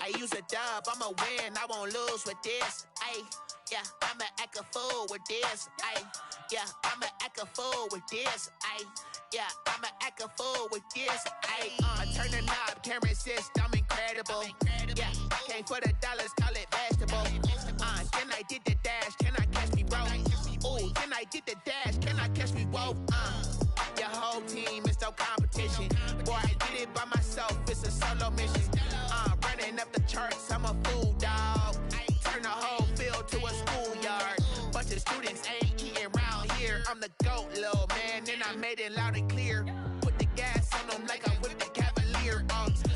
I use a dub, I'ma win, I won't lose with this. Ayy, yeah, I'ma act a fool with this. Ayy, yeah, I'ma act a fool with this. Ayy, yeah, I'ma act a fool with this. Ayy, I turn the knob, camera assist, I'm incredible. Yeah, came for the dollars, call it vegetable. Then I did the dash, can I catch me, bro? Ooh, then I did the dash, can I catch me, whoa? Your whole team is no competition. Boy, I did it by myself, it's a solo mission. Running up the charts, I'm a fool, dog. Turn the whole field to a schoolyard. Bunch of students ain't eating round here. I'm the GOAT, little man, and I made it loud and clear. Put the gas on them like I'm with the Cavalier.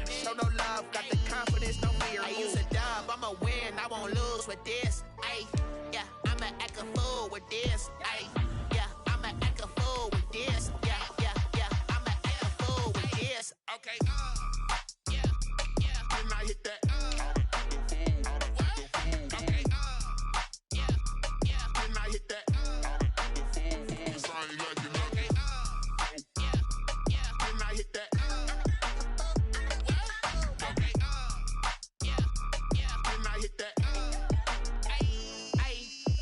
Show no love, got the confidence, no fear. I use a dub, I'ma win, I won't lose with this. Ayy, yeah, I'ma act a fool with this. Ayy, yeah, I'ma act a fool with this. Yeah, yeah, yeah, I'ma act a fool with this. Okay, yeah, yeah. Then I hit that. Okay, yeah, yeah. Then I hit that. Cause I ain't like it. Okay, yeah, yeah. Then I hit that. Okay, yeah, yeah. Then I hit that.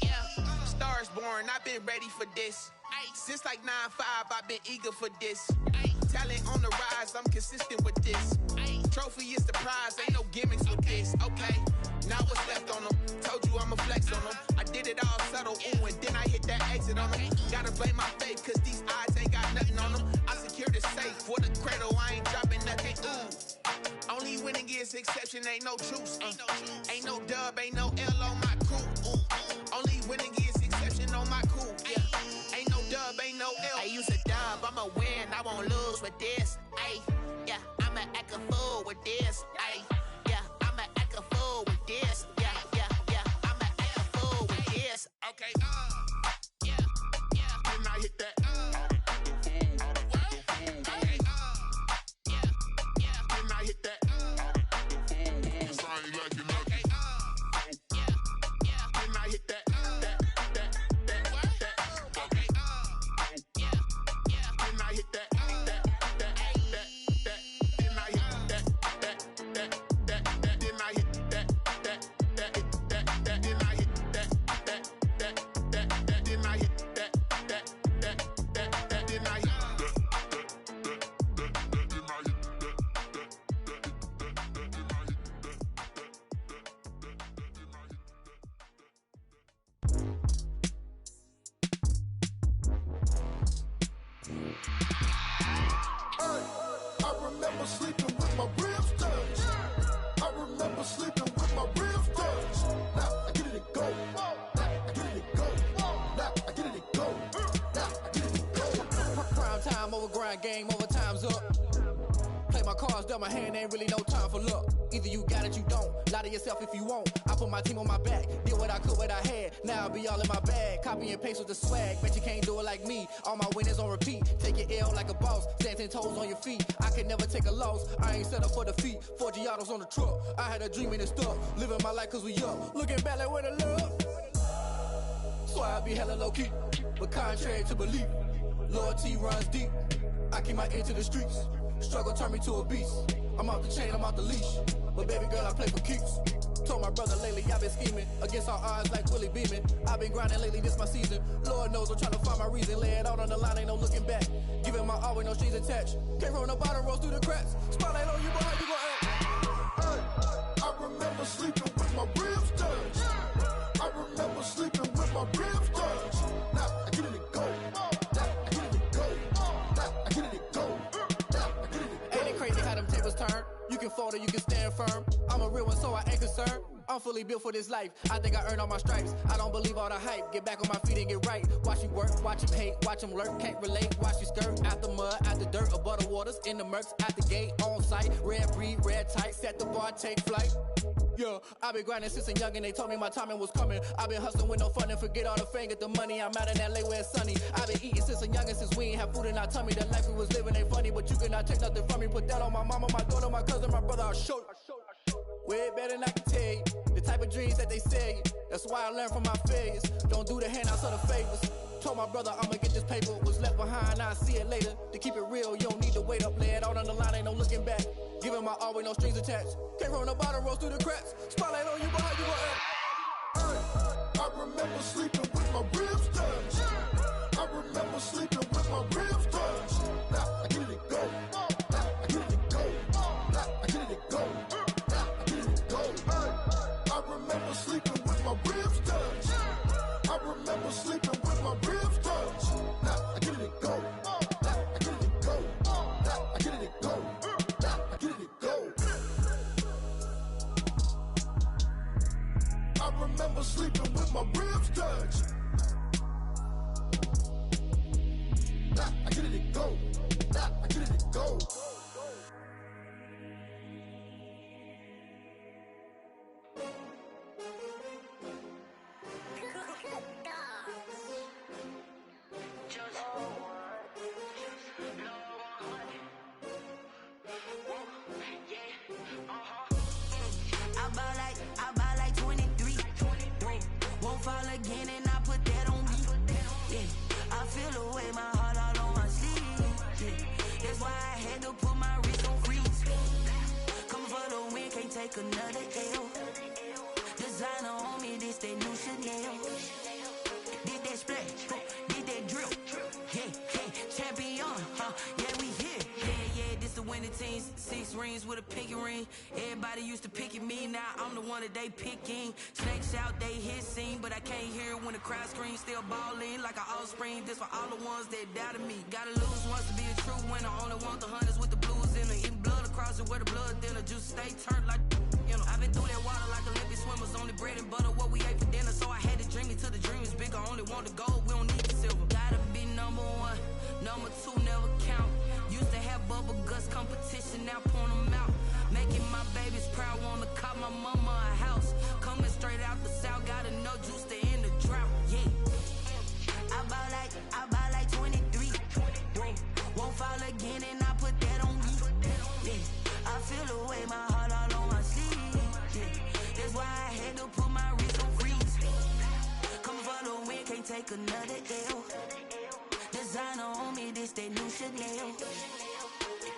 Yeah. Stars born, I've been ready for this. Since like 9-5, I've been eager for this. Talent on the rise, I'm consistent with this. Trophy is the prize, ain't no gimmicks with this. Okay, now what's left on them? Told you I'ma flex on them. I did it all subtle, ooh, and then I hit that exit on them. Gotta blame my faith, cause these odds ain't got nothing on them. I secured the safe for the cradle, I ain't dropping nothing, ooh. Only winning is exception, ain't no truce. Ain't no dub, ain't no L on my crew. Ooh. Only winning is exception on my crew. Yeah. Ain't no dub, ain't no L. I use a dub, I'ma win, I won't lose with this. Ayy, yeah, I'ma act a fool with this. Ayy, yeah, I'ma act a fool with this. Yeah, yeah, yeah, I'ma act a fool with this. Okay, yeah, yeah. Then I hit that. Okay, yeah, yeah. Then I hit that. Cause I ain't like it. Okay, yeah, yeah. Then I hit that. Game over, time's up. Play my cards, dealt my hand, ain't really no time for luck. Either you got it, you don't. Lie to yourself if you won't. I put my team on my back, did what I could, what I had. Now I'll be all in my bag. Copy and paste with the swag. Bet you can't do it like me. All my winners on repeat. Take your L like a boss. Stand 10 toes on your feet. I can never take a loss. I ain't set up for defeat. 4 Giottos on the truck. I had a dream and it stuck. Living my life cause we up. Looking back like where the love. So I be hella low key. But contrary to belief, loyalty runs deep. I keep my ear to the streets. Struggle turned me to a beast. I'm off the chain, I'm off the leash. But baby girl, I play for keeps. Told my brother lately, I've been scheming. Against all odds like Willie Beeman. I've been grinding lately, this my season. Lord knows I'm trying to find my reason. Lay it out on the line, ain't no looking back. Giving my all with no strings attached. Came from the bottom, rose through the cracks. Spotlight on you, boy, how you gon' act? Hey, I remember sleeping with my ribs touched. I remember sleeping with my ribs touched. Now I get it and go. You can fold or you can stand firm. I'm a real one, so I ain't concerned. I'm fully built for this life. I think I earned all my stripes. I don't believe all the hype. Get back on my feet and get right. Watch you work, watch him hate, watch him lurk. Can't relate, watch you skirt. Out the mud, out the dirt, above the waters, in the murks, out the gate, on site. Red breed, red tight, set the bar, take flight. Yeah, I've been grinding since I'm young and they told me my timing was coming. I've been hustling with no fun and forget all the fame, get the money. I'm out in LA where it's sunny. I've been eating since I'm young and since we ain't have food in our tummy. The life we was living ain't funny, but you cannot take nothing from me. Put that on my mama, my daughter, my cousin, my brother, I'll show you. Way better than I can tell you. The type of dreams that they sell you. That's why I learned from my failures. Don't do the handouts or the favors. Told my brother I'ma get this paper. Was left behind, I'll see it later. To keep it real, you don't need to wait up. Lay it out on the line, ain't no looking back. Giving my all with no strings attached. Came from the bottom, rose through the cracks. Spotlight on you, boy, how you gon' act? I remember sleeping with my ribs touched. I remember sleeping with my ribs touched. Now I get it go. Now I get it go. Now I get it go. Now I get it go. I remember sleeping with my ribs touched. I remember sleeping with my ribs touched. Now I get it go. Now I get it go. Now I get it go. Now I get it go. I remember sleeping with my ribs touched. Now I get it go. Now I get it go. I buy like 23. Won't fall again and I put that on me. Yeah, I feel the way my heart all on my sleeve. Yeah, that's why I had to put my wrist on freeze. Coming for the win, can't take another L. Designer on me, this that new Chanel. Did that splash, did that drill. Yeah, champion, yeah, we here. Yeah, this the winning team. 6 rings with a pinky ring. Everybody used to pick at me, now I'm the one that they picking. Snakes out, they hit scene, but I can't hear it when the crowd screams. Still balling like an offspring. This for all the ones that doubted me. Gotta lose once to be a true winner. Only want the hunters with the blues in it. Eating blood across it where the blood thinner. Juice stay turned like, you know. I've been through that water like Olympic swimmers. Only bread and butter, what we ate for dinner. So I had to dream it till the dream is bigger. Only want the gold, we don't need the silver. Gotta be number 1, number 2 never count. Used to have bubble guts competition, now point them out. Making my babies proud, wanna cop my mama a house. Coming straight out the south, gotta know juice to end the drought. Yeah, I buy like 23. Won't fall again and I put that on me. Yeah, I feel the way my heart all on my sleeve. Yeah, that's why I had to put my wrist on freeze. Coming for the win, can't take another L. Designer on me, this that new Chanel.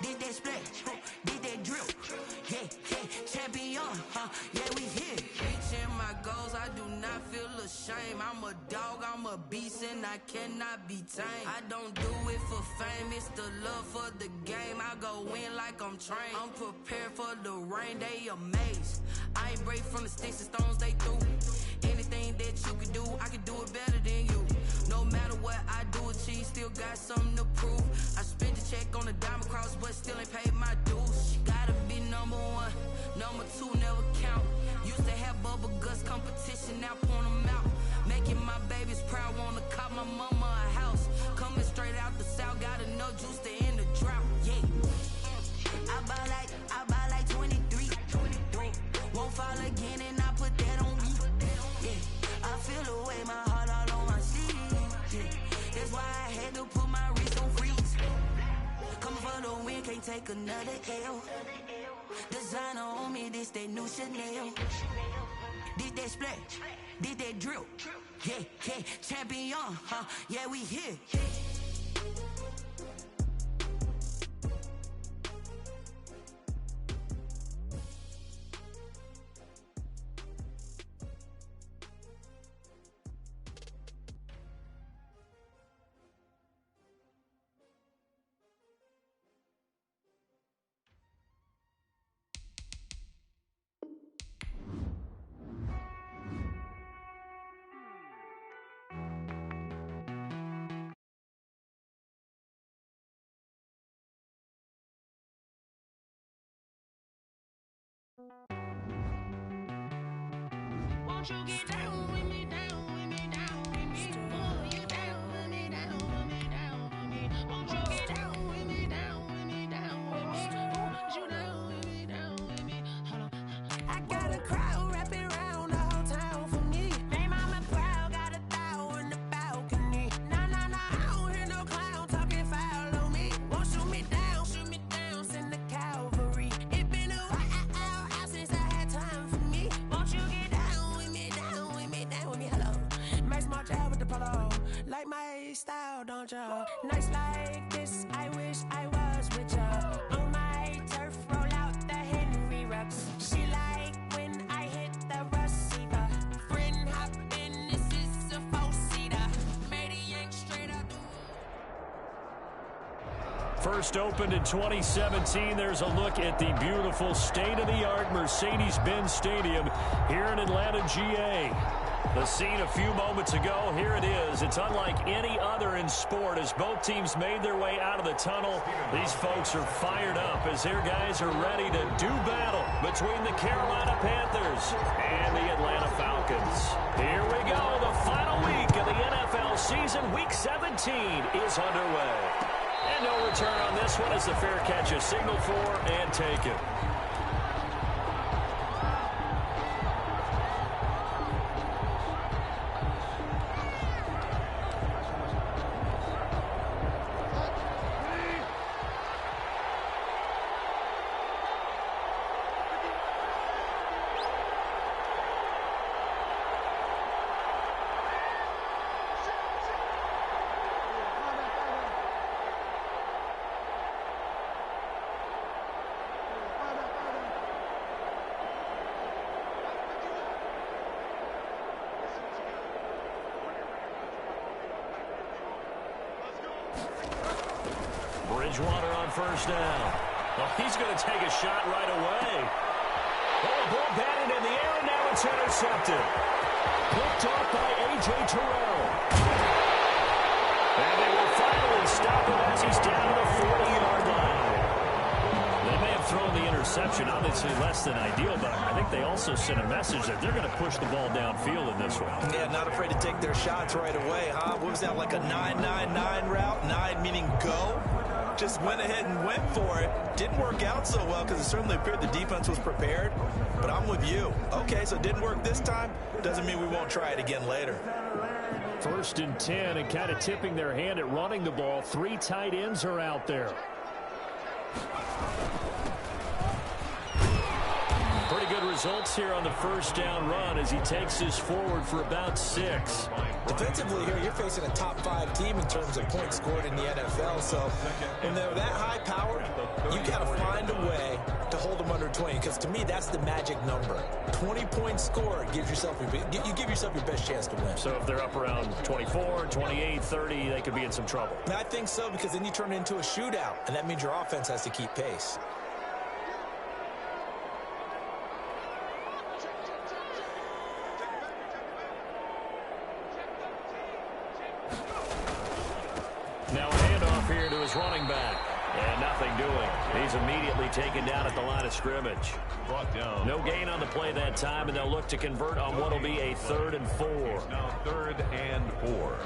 Did that splash, did that drill. Yeah, champion, yeah, we here. Reaching my goals, I do not feel ashamed. I'm a dog, I'm a beast, and I cannot be tamed. I don't do it for fame, it's the love for the game. I go in like I'm trained. I'm prepared for the rain, they amazed. I ain't break from the sticks and stones they threw. Anything that you can do, I can do it better than you. No matter what I do, achieve, still got something to prove. I spent the check on the diamond cross, but still ain't paid my dues. Gotta be number 1, number 2 never count. Used to have bubble guts competition, now point them out. Making my babies proud, wanna cop my mama a house. Coming straight out the south, gotta know juice to end the drought. Yeah, I buy like 23. Won't fall again and I put that on me. Yeah, I feel the way my heart all on my sleeve. Yeah, that's why I had to put my wrist on freeze. Coming for the win, can't take another L. Designer on me, this that new Chanel. Did that splash, did that drill. Yeah, champion, yeah, we here. Won't you get down with me, down with me, down with me? Oh, you down with me, down with me, down with me. Won't you get down with me, down with me, down with me? Won't you down with me, down with me? Hold on. I got a crowd wrapping around the whole town for me. They mama proud, got a thou in the balcony. Nah, I don't hear no clown talking foul on me. Won't shoot me down, send the cavalry. It been a while since I had time for me. Won't you get down with me, down with me, down with me? Hello. Max March out with the polo. Like my style, don't ya? Nights like this, I wish I was with ya. On my turf, roll out first opened in 2017. There's a look at the beautiful state-of-the-art Mercedes-Benz Stadium here in Atlanta, GA. The scene a few moments ago, here it is. It's unlike any other in sport as both teams made their way out of the tunnel. These folks are fired up as their guys are ready to do battle between the Carolina Panthers and the Atlanta Falcons. Here we go. The final week of the NFL season, Week 17, is underway. And no return on this one as the fair catch is signaled for and taken. Bridgewater on first down. Oh, he's going to take a shot right away. Oh, the ball batted in the air, and now it's intercepted. Picked off by A.J. Terrell. And they will finally stop him as he's down to the 40-yard line. They may have thrown the interception, obviously less than ideal, but I think they also sent a message that they're going to push the ball downfield in this one. Yeah, not afraid to take their shots right away, huh? What was that, like a 9-9-9 route? 9 meaning go? Just went ahead and went for it. Didn't work out so well because it certainly appeared the defense was prepared. But I'm with you. Okay, so it didn't work this time. Doesn't mean we won't try it again later. 1st and 10, and kind of tipping their hand at running the ball. 3 tight ends are out there. Pretty good results here on the first down run as he takes this forward for about 6. Defensively here, you're facing a top 5 team in terms of points scored in the NFL. So when they're that high powered, you got to find a way to hold them under 20. Because to me, that's the magic number. 20 points scored gives yourself you give yourself your best chance to win. So if they're up around 24, 28, 30, they could be in some trouble. I think so, because then you turn it into a shootout, and that means your offense has to keep pace. Now a handoff here to his running back. And nothing doing. He's immediately taken down at the line of scrimmage. Brought down. No gain on the play that time, and they'll look to convert on what will be a 3rd and 4. Now 3rd and 4.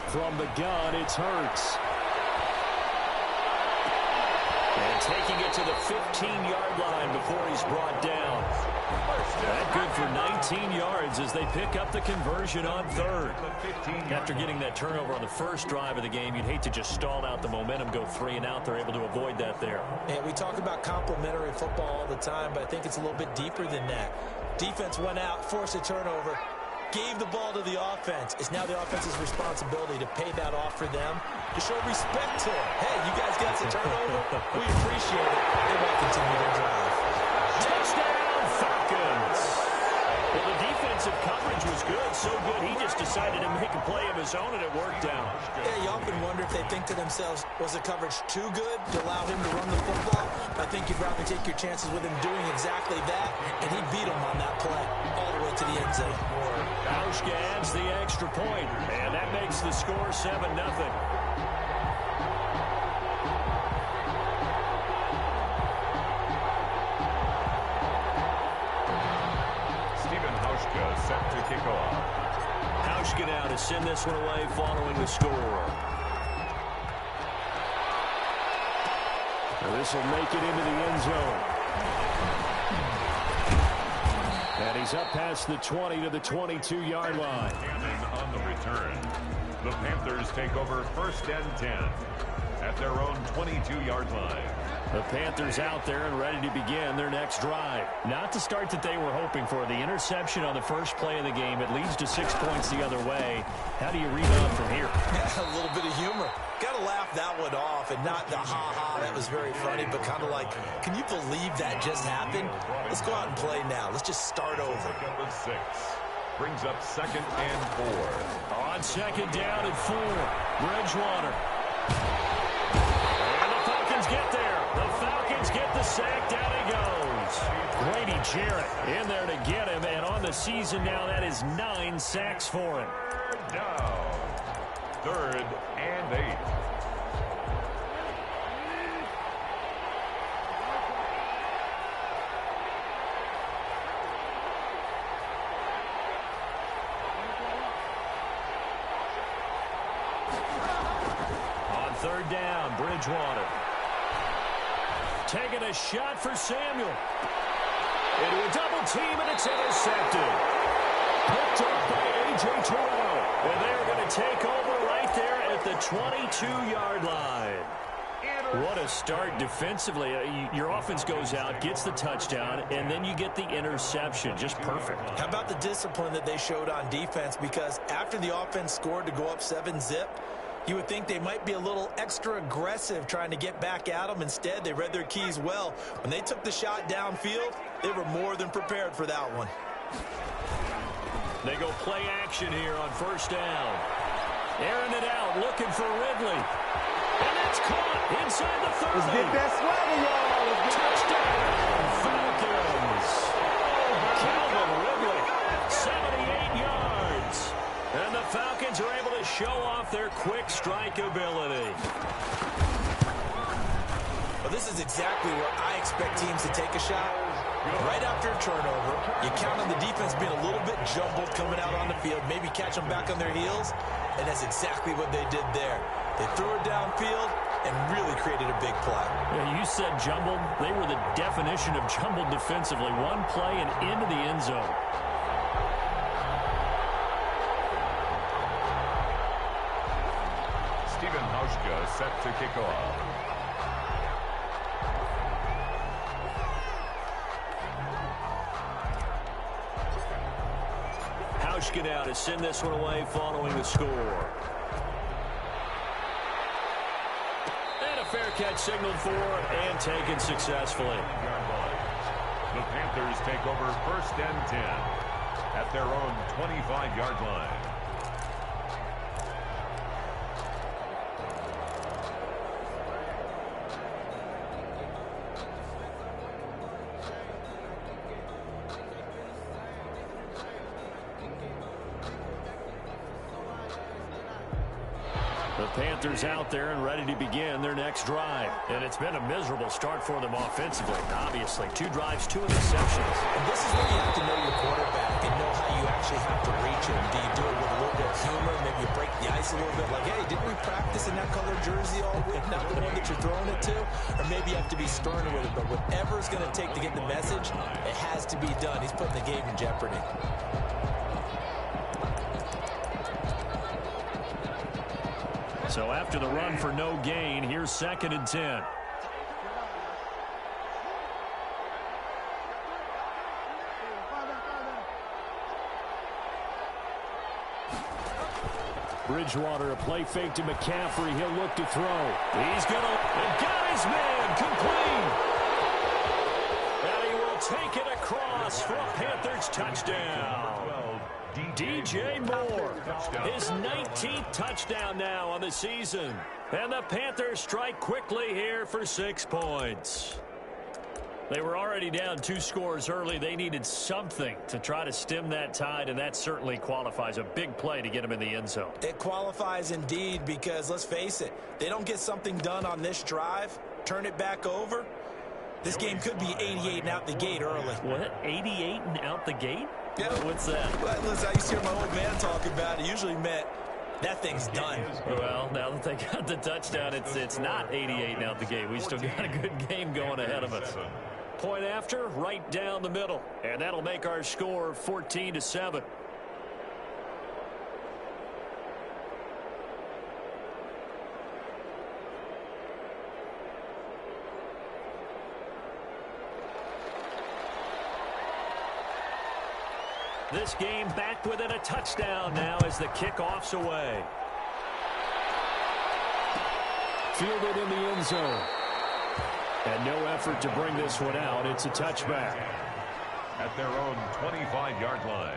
From the gun, it's Hurts. And taking it to the 15-yard line before he's brought down. That good for 19 yards as they pick up the conversion on 3rd. After getting that turnover on the first drive of the game, you'd hate to just stall out the momentum, go 3 and out. They're able to avoid that there. And we talk about complementary football all the time, but I think it's a little bit deeper than that. Defense went out, forced a turnover, gave the ball to the offense. It's now the offense's responsibility to pay that off for them, to show respect to them. Hey, you guys got the turnover. We appreciate it. They might continue their drive. Touchdown, Falcons. Well, the defensive coverage was good, so good he just decided to make a play of his own, and it worked out. Yeah, you often wonder if they think to themselves, was the coverage too good to allow him to run the football? I think you'd rather take your chances with him doing exactly that, and he beat him on that play all the way to the end zone. Hauschka adds the extra point, and that makes the score 7-0. Set to kick off. Hauschka now to send this one away following the score. Now this will make it into the end zone. And he's up past the 20 to the 22-yard line. On the return, the Panthers take over 1st and 10 at their own 22-yard line. The Panthers out there and ready to begin their next drive. Not the start that they were hoping for. The interception on the first play of the game. It leads to 6 points the other way. How do you rebound from here? Yeah, a little bit of humor. Got to laugh that one off and not the ha-ha, that was very funny, but kind of like, can you believe that just happened? Let's go out and play now. Let's just start over. Number 6 brings up 2nd and 4. On 2nd down and 4, Bridgewater. And the Falcons get there. The Falcons get the sack. Down he goes. Grady Jarrett in there to get him, and on the season now, that is 9 sacks for him. Down. 3rd and 8. On 3rd down, Bridgewater. Taking a shot for Samuel. Into a double team, and it's intercepted. Picked up by A.J. Terrell. And they are going to take over right there at the 22-yard line. What a start defensively. Your offense goes out, gets the touchdown, and then you get the interception. Just perfect. How about the discipline that they showed on defense? Because after the offense scored to go up 7-zip, you would think they might be a little extra aggressive trying to get back at them. Instead, they read their keys well. When they took the shot downfield, they were more than prepared for that one. They go play action here on 1st down. Airing it out, looking for Ridley. And that's caught inside the 30. Let's get that swagger, y'all. Touchdown, Falcons. Calvin Ridley, 78 yards. And the Falcons are able to show off their quick strike ability. Well, this is exactly where I expect teams to take a shot. Right after a turnover, you count on the defense being a little bit jumbled coming out on the field, maybe catch them back on their heels, and that's exactly what they did there. They threw it downfield and really created a big play. Yeah, you said jumbled. They were the definition of jumbled defensively. One play and into the end zone. Stephen Hauschka set to kick off. Hauschka now to send this one away following the score. And a fair catch signaled for and taken successfully. The Panthers take over 1st and 10 at their own 25-yard line. The Panthers out there and ready to begin their next drive. And it's been a miserable start for them offensively. Obviously, 2 drives, 2 interceptions. And this is where you have to know your quarterback and know how you actually have to reach him. Do you do it with a little bit of humor? Maybe you break the ice a little bit. Like, hey, didn't we practice in that color jersey all week? Not the one that you're throwing it to? Or maybe you have to be sterner with it. But whatever it's going to take to get the message, it has to be done. He's putting the game in jeopardy. So after the run for no gain, here's 2nd and 10. Bridgewater, a play fake to McCaffrey. He'll look to throw. He's going to... And got his man complete. And he will take it across for a Panthers touchdown. DJ Moore, his 19th touchdown now on the season. And the Panthers strike quickly here for 6 points. They were already down 2 scores early. They needed something to try to stem that tide, and that certainly qualifies. A big play to get them in the end zone. It qualifies indeed because, let's face it, they don't get something done on this drive, turn it back over, this game could be 88 and out the gate early. What? 88 and out the gate? Yeah. What's that? Well, listen, I used to hear my old man talking about it. It usually meant that thing's done. Well, now that they got the touchdown, it's not 88 and out the gate. We still got a good game going ahead of us. Point after, right down the middle. And that'll make our score 14-7. This game back within a touchdown now as the kickoff's away. Fielded in the end zone. And no effort to bring this one out. It's a touchback. At their own 25-yard line.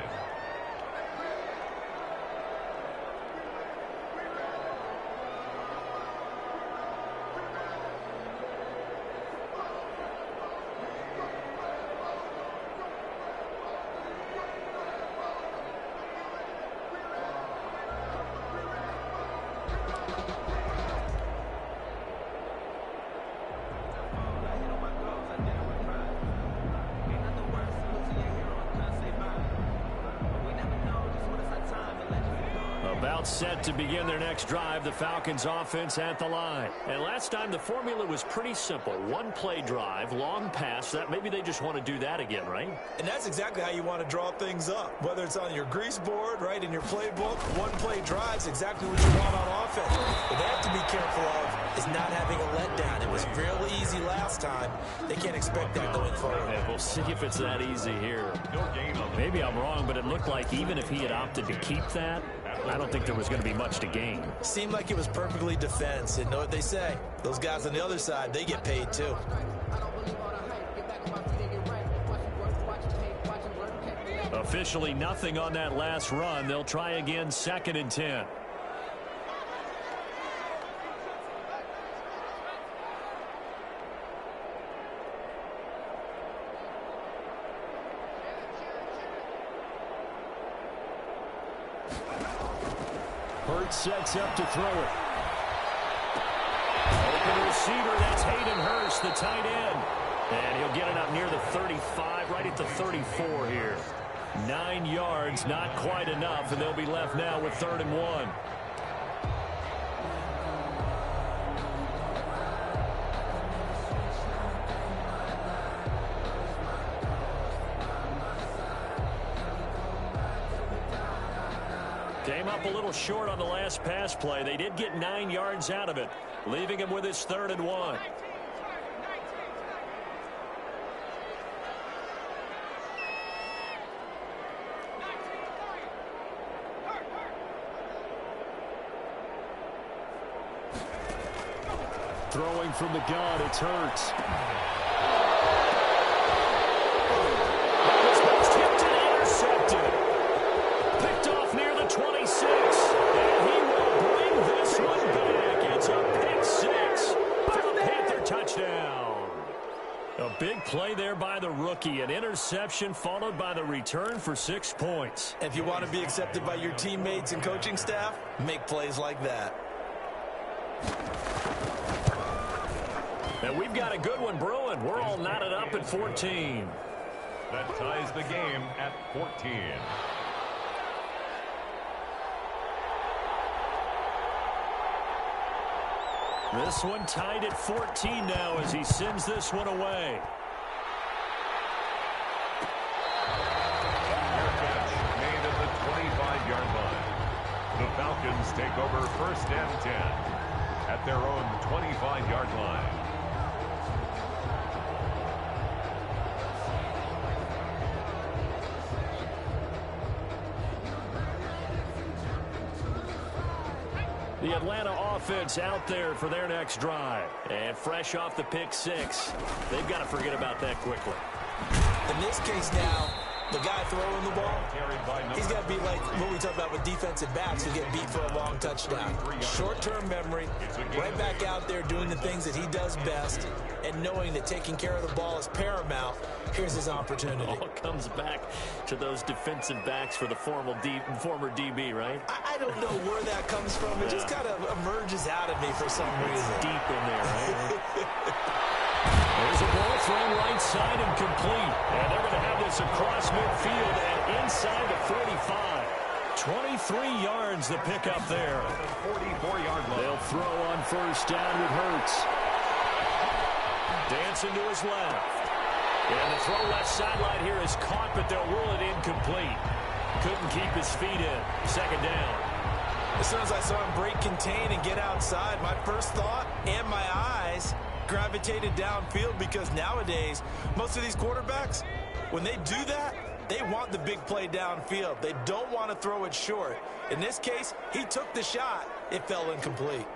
Set to begin their next drive, the Falcons offense at the line. And last time the formula was pretty simple. One play drive, long pass. That maybe they just want to do that again, right? And that's exactly how you want to draw things up. Whether it's on your grease board, right, in your playbook, one play drive is exactly what you want on offense. What they have to be careful of is not having a letdown. It was real easy last time. They can't expect that going forward. Yeah, we'll see if it's that easy here. Maybe I'm wrong, but it looked like even if he had opted to keep that, I don't think there was going to be much to gain. Seemed like it was perfectly defense. And know what they say? Those guys on the other side, they get paid too. Officially nothing on that last run. They'll try again, 2nd and 10. Sets up to throw it. Open receiver, that's Hayden Hurst, the tight end. And he'll get it up near the 35, right at the 34 here. 9 yards, not quite enough, and they'll be left now with 3rd and 1. Came up a little short on the last pass play. They did get 9 yards out of it, leaving him with his 3rd and 1. Throwing from the gun, it's Hurts. Tipped and intercepted. Picked off near the 26, and he will bring this one back. It's a pick 6 for the Panther touchdown. A big play there by the rookie. An interception followed by the return for 6 points. If you want to be accepted by your teammates and coaching staff, make plays like that. And we've got a good one brewing. We're all knotted up at 14. That ties the game at 14. This one tied at 14 now as he sends this one away. Made at the 25-yard line. The Falcons take over 1st and 10 at their own 25-yard line. The Atlanta offense out there for their next drive. And fresh off the pick 6. They've got to forget about that quickly. In this case now, the guy throwing the ball, he's got to be like what we talk about with defensive backs who get beat for a long touchdown. Short-term memory, right back out there doing the things that he does best, and knowing that taking care of the ball is paramount. Here's his opportunity. All comes back to those defensive backs for the former DB, right? I don't know where that comes from. It just kind of emerges out of me for some reason. It's deep in there, right? There's a ball thrown right side and complete. And they're going to have this across midfield and inside the 45. 23 yards the pickup there. 44-yard line. They'll throw on 1st down with Hurts. Dancing to his left. And the throw left sideline here is caught, but they'll rule it incomplete. Couldn't keep his feet in. 2nd down. As soon as I saw him break contain and get outside, my first thought and my eyes gravitated downfield, because nowadays, most of these quarterbacks, when they do that, they want the big play downfield. They don't want to throw it short. In this case, he took the shot. It fell incomplete.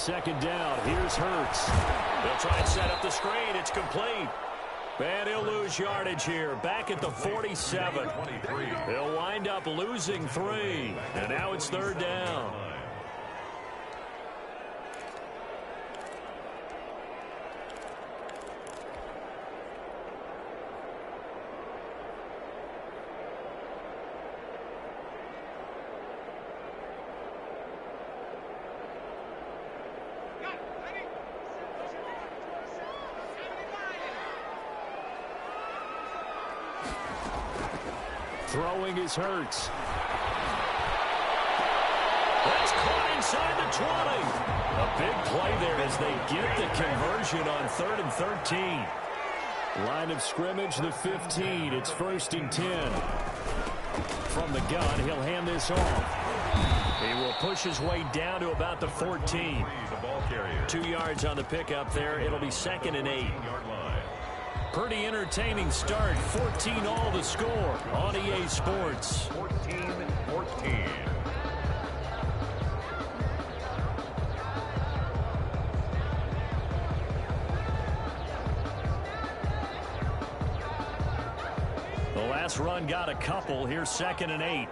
second down. Here's Hurts. They'll try and set up the screen. It's complete. And he'll lose yardage here. Back at the 47. He'll wind up losing 3. And now it's third down. Throwing is Hurts. That's caught inside the 20. A big play there as they get the conversion on 3rd and 13. Line of scrimmage, the 15. It's 1st and 10. From the gun, he'll hand this off. He will push his way down to about the 14. 2 yards on the pickup there. It'll be 2nd and 8. Pretty entertaining start. 14 all to score on EA Sports. 14-14. The last run got a couple. Here's 2nd and 8.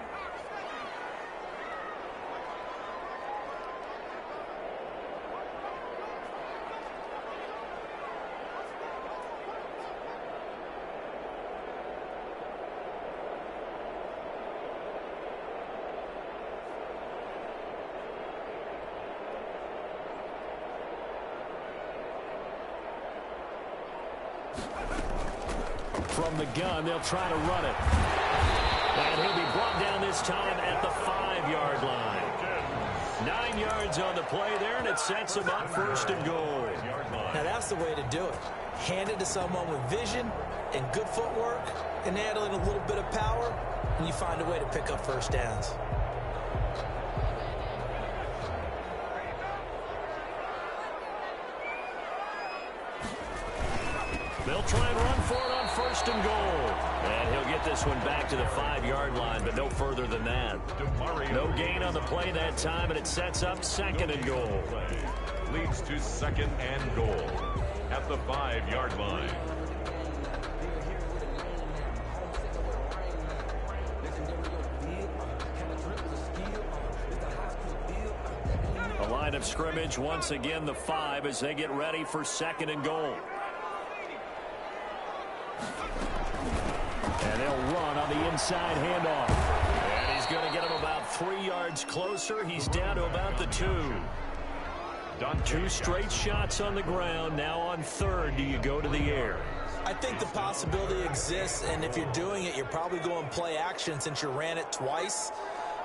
From the gun, they'll try to run it. And he'll be brought down this time at the 5-yard line. 9 yards on the play there, and it sets him up 1st and goal. Now that's the way to do it. Hand it to someone with vision and good footwork and handling a little bit of power, and you find a way to pick up first downs. They'll try and run for it on 1st and goal. And he'll get this one back to the 5-yard line, but no further than that. No gain on the play that time, and it sets up 2nd and goal. Leads to 2nd and goal at the 5-yard line. A line of scrimmage, once again the 5 as they get ready for 2nd and goal. And they'll run on the inside handoff. And he's going to get him about 3 yards closer. He's down to about the 2. 2 straight shots on the ground. Now on 3rd, do you go to the air? I think the possibility exists, and if you're doing it, you're probably going play action since you ran it twice.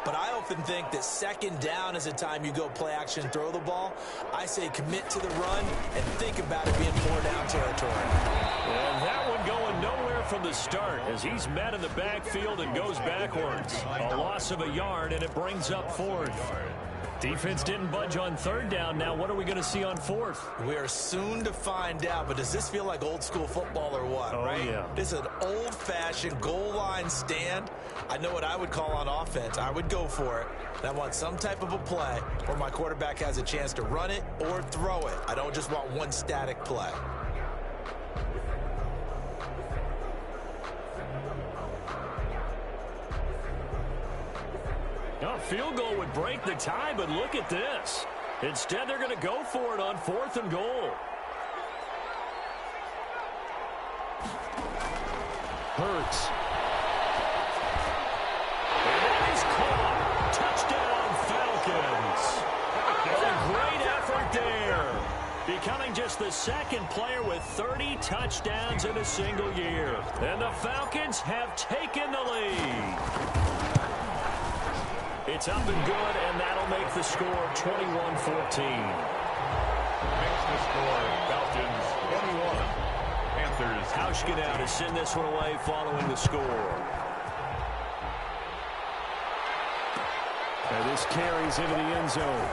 But I often think that 2nd down is the time you go play action, throw the ball. I say commit to the run and think about it being 4-down territory. And that one going nowhere from the start as he's met in the backfield and goes backwards. A loss of a yard, and it brings up 4th. Defense didn't budge on 3rd down. Now what are we going to see on 4th? We are soon to find out, but does this feel like old school football or what, oh, right? Yeah. This is an old-fashioned goal line stand. I know what I would call on offense. I would go for it. And I want some type of a play where my quarterback has a chance to run it or throw it. I don't just want one static play. A field goal would break the tie, but look at this. Instead, they're going to go for it on 4th and goal. Hurts. And that is caught. Touchdown, Falcons. A great effort there. Becoming just the 2nd player with 30 touchdowns in a single year. And the Falcons have taken the lead. It's up and good, and that'll make the score 21-14. Makes the score Falcons 21. Panthers. Hauschka to send this one away following the score. And this carries into the end zone.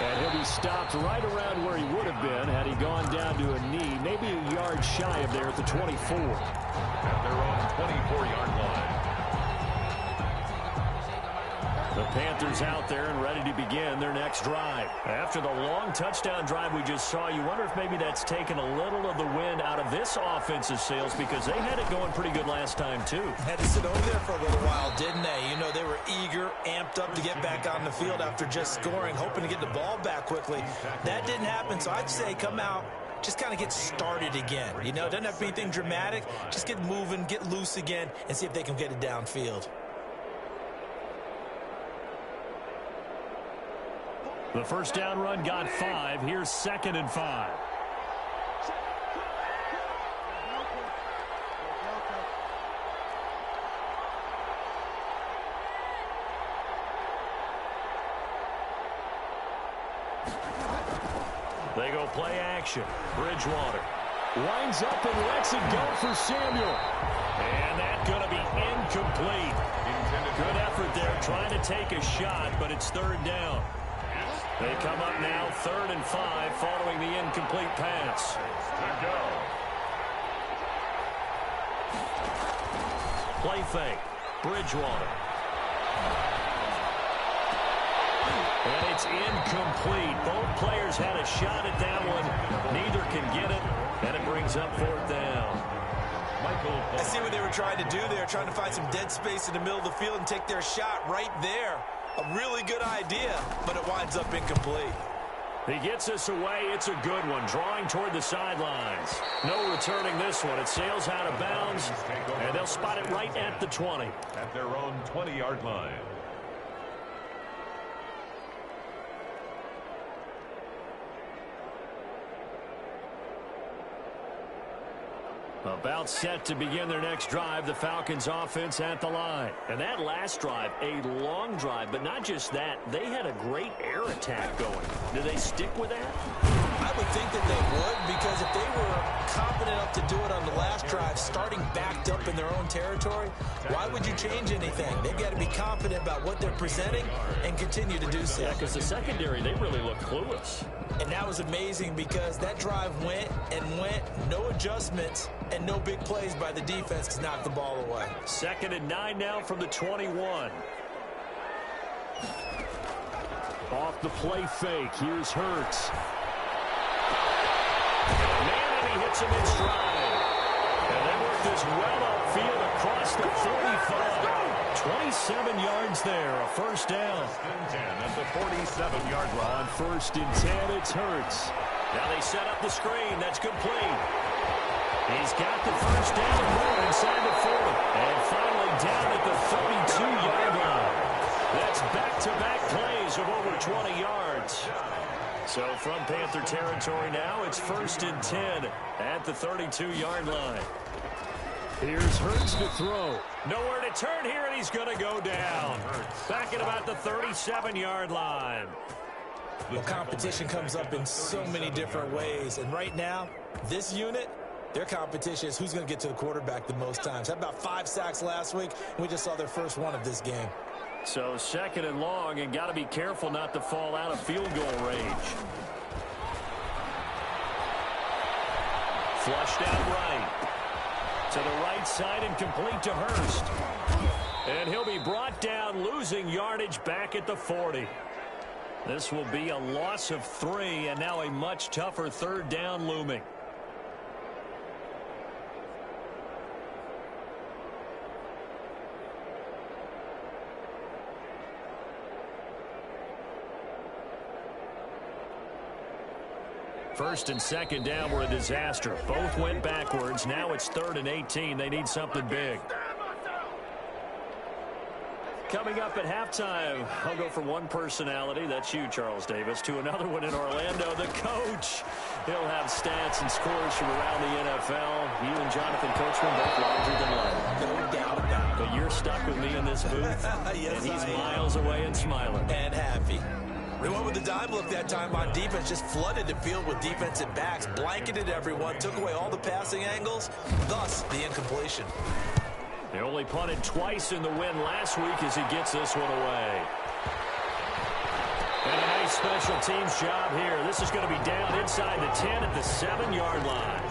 And he'll be stopped right around where he would have been had he gone down to a knee, maybe a yard shy of there at the 24. At their own 24-yard line. The Panthers out there and ready to begin their next drive. After the long touchdown drive we just saw, you wonder if maybe that's taken a little of the wind out of this offensive sails, because they had it going pretty good last time too. Had to sit over there for a little while, didn't they? You know, they were eager, amped up to get back on the field after just scoring, hoping to get the ball back quickly. That didn't happen, so I'd say come out, just kind of get started again. You know, it doesn't have to be anything dramatic. Just get moving, get loose again, and see if they can get it downfield. The first down run got 5. Here's 2nd and 5. They go play action. Bridgewater winds up and lets it go for Samuel. And that's going to be incomplete. Good effort there trying to take a shot, but it's 3rd down. They come up now 3rd and 5 following the incomplete pass. Play fake. Bridgewater. And it's incomplete. Both players had a shot at that one. Neither can get it, and it brings up 4th down. I see what they were trying to do there, trying to find some dead space in the middle of the field and take their shot right there. A really good idea, but it winds up incomplete. He gets us away. It's a good one, drawing toward the sidelines. No returning this one. It sails out of bounds, and they'll spot it right at the 20. At their own 20-yard line. About set to begin their next drive, the Falcons offense at the line. And that last drive, a long drive, but not just that, they had a great air attack going. Do they stick with that? I would think that they would, because if they were confident enough to do it on the last drive, starting backed up in their own territory, why would you change anything? They've got to be confident about what they're presenting and continue to do so. Yeah, because the secondary, they really look clueless. And that was amazing because that drive went and went, no adjustments, and no big plays by the defense to knock the ball away. 2nd and 9 now from the 21. Off the play fake. Here's Hurts. Man, and he hits him in stride. And they work this well upfield across the 45. 27 yards there, a 1st down. 1st and 10 at the 47-yard line. On 1st and 10, it's Hurts. Now they set up the screen. That's complete. He's got the 1st down more inside the 40. And finally down at the 32-yard line. That's back-to-back plays of over 20 yards. So from Panther territory now, it's 1st and 10 at the 32-yard line. Here's Hurts to throw. Nowhere to turn here, and he's going to go down. Back at about the 37-yard line. Well, competition comes up in so many different ways. And right now, this unit, their competition is who's going to get to the quarterback the most times. Had about 5 sacks last week, and we just saw their first one of this game. So 2nd and long, and got to be careful not to fall out of field goal range. Flushed out right. To the right side and complete to Hurst. And he'll be brought down, losing yardage back at the 40. This will be a loss of 3, and now a much tougher 3rd down looming. First and 2nd down were a disaster. Both went backwards. Now it's 3rd and 18. They need something big. Coming up at halftime, I'll go from one personality, that's you, Charles Davis, to another one in Orlando, the coach. He'll have stats and scores from around the NFL. You and Jonathan Coachman both larger than life. No doubt about it. But you're stuck with me in this booth. Yes, and he's I am. miles away and smiling. And happy. We went with the dime look that time on defense, just flooded the field with defensive backs, blanketed everyone, took away all the passing angles, thus the incompletion. They only punted twice in the win last week as he gets this one away. And a nice special teams job here. This is going to be down inside the 10 at the 7-yard line.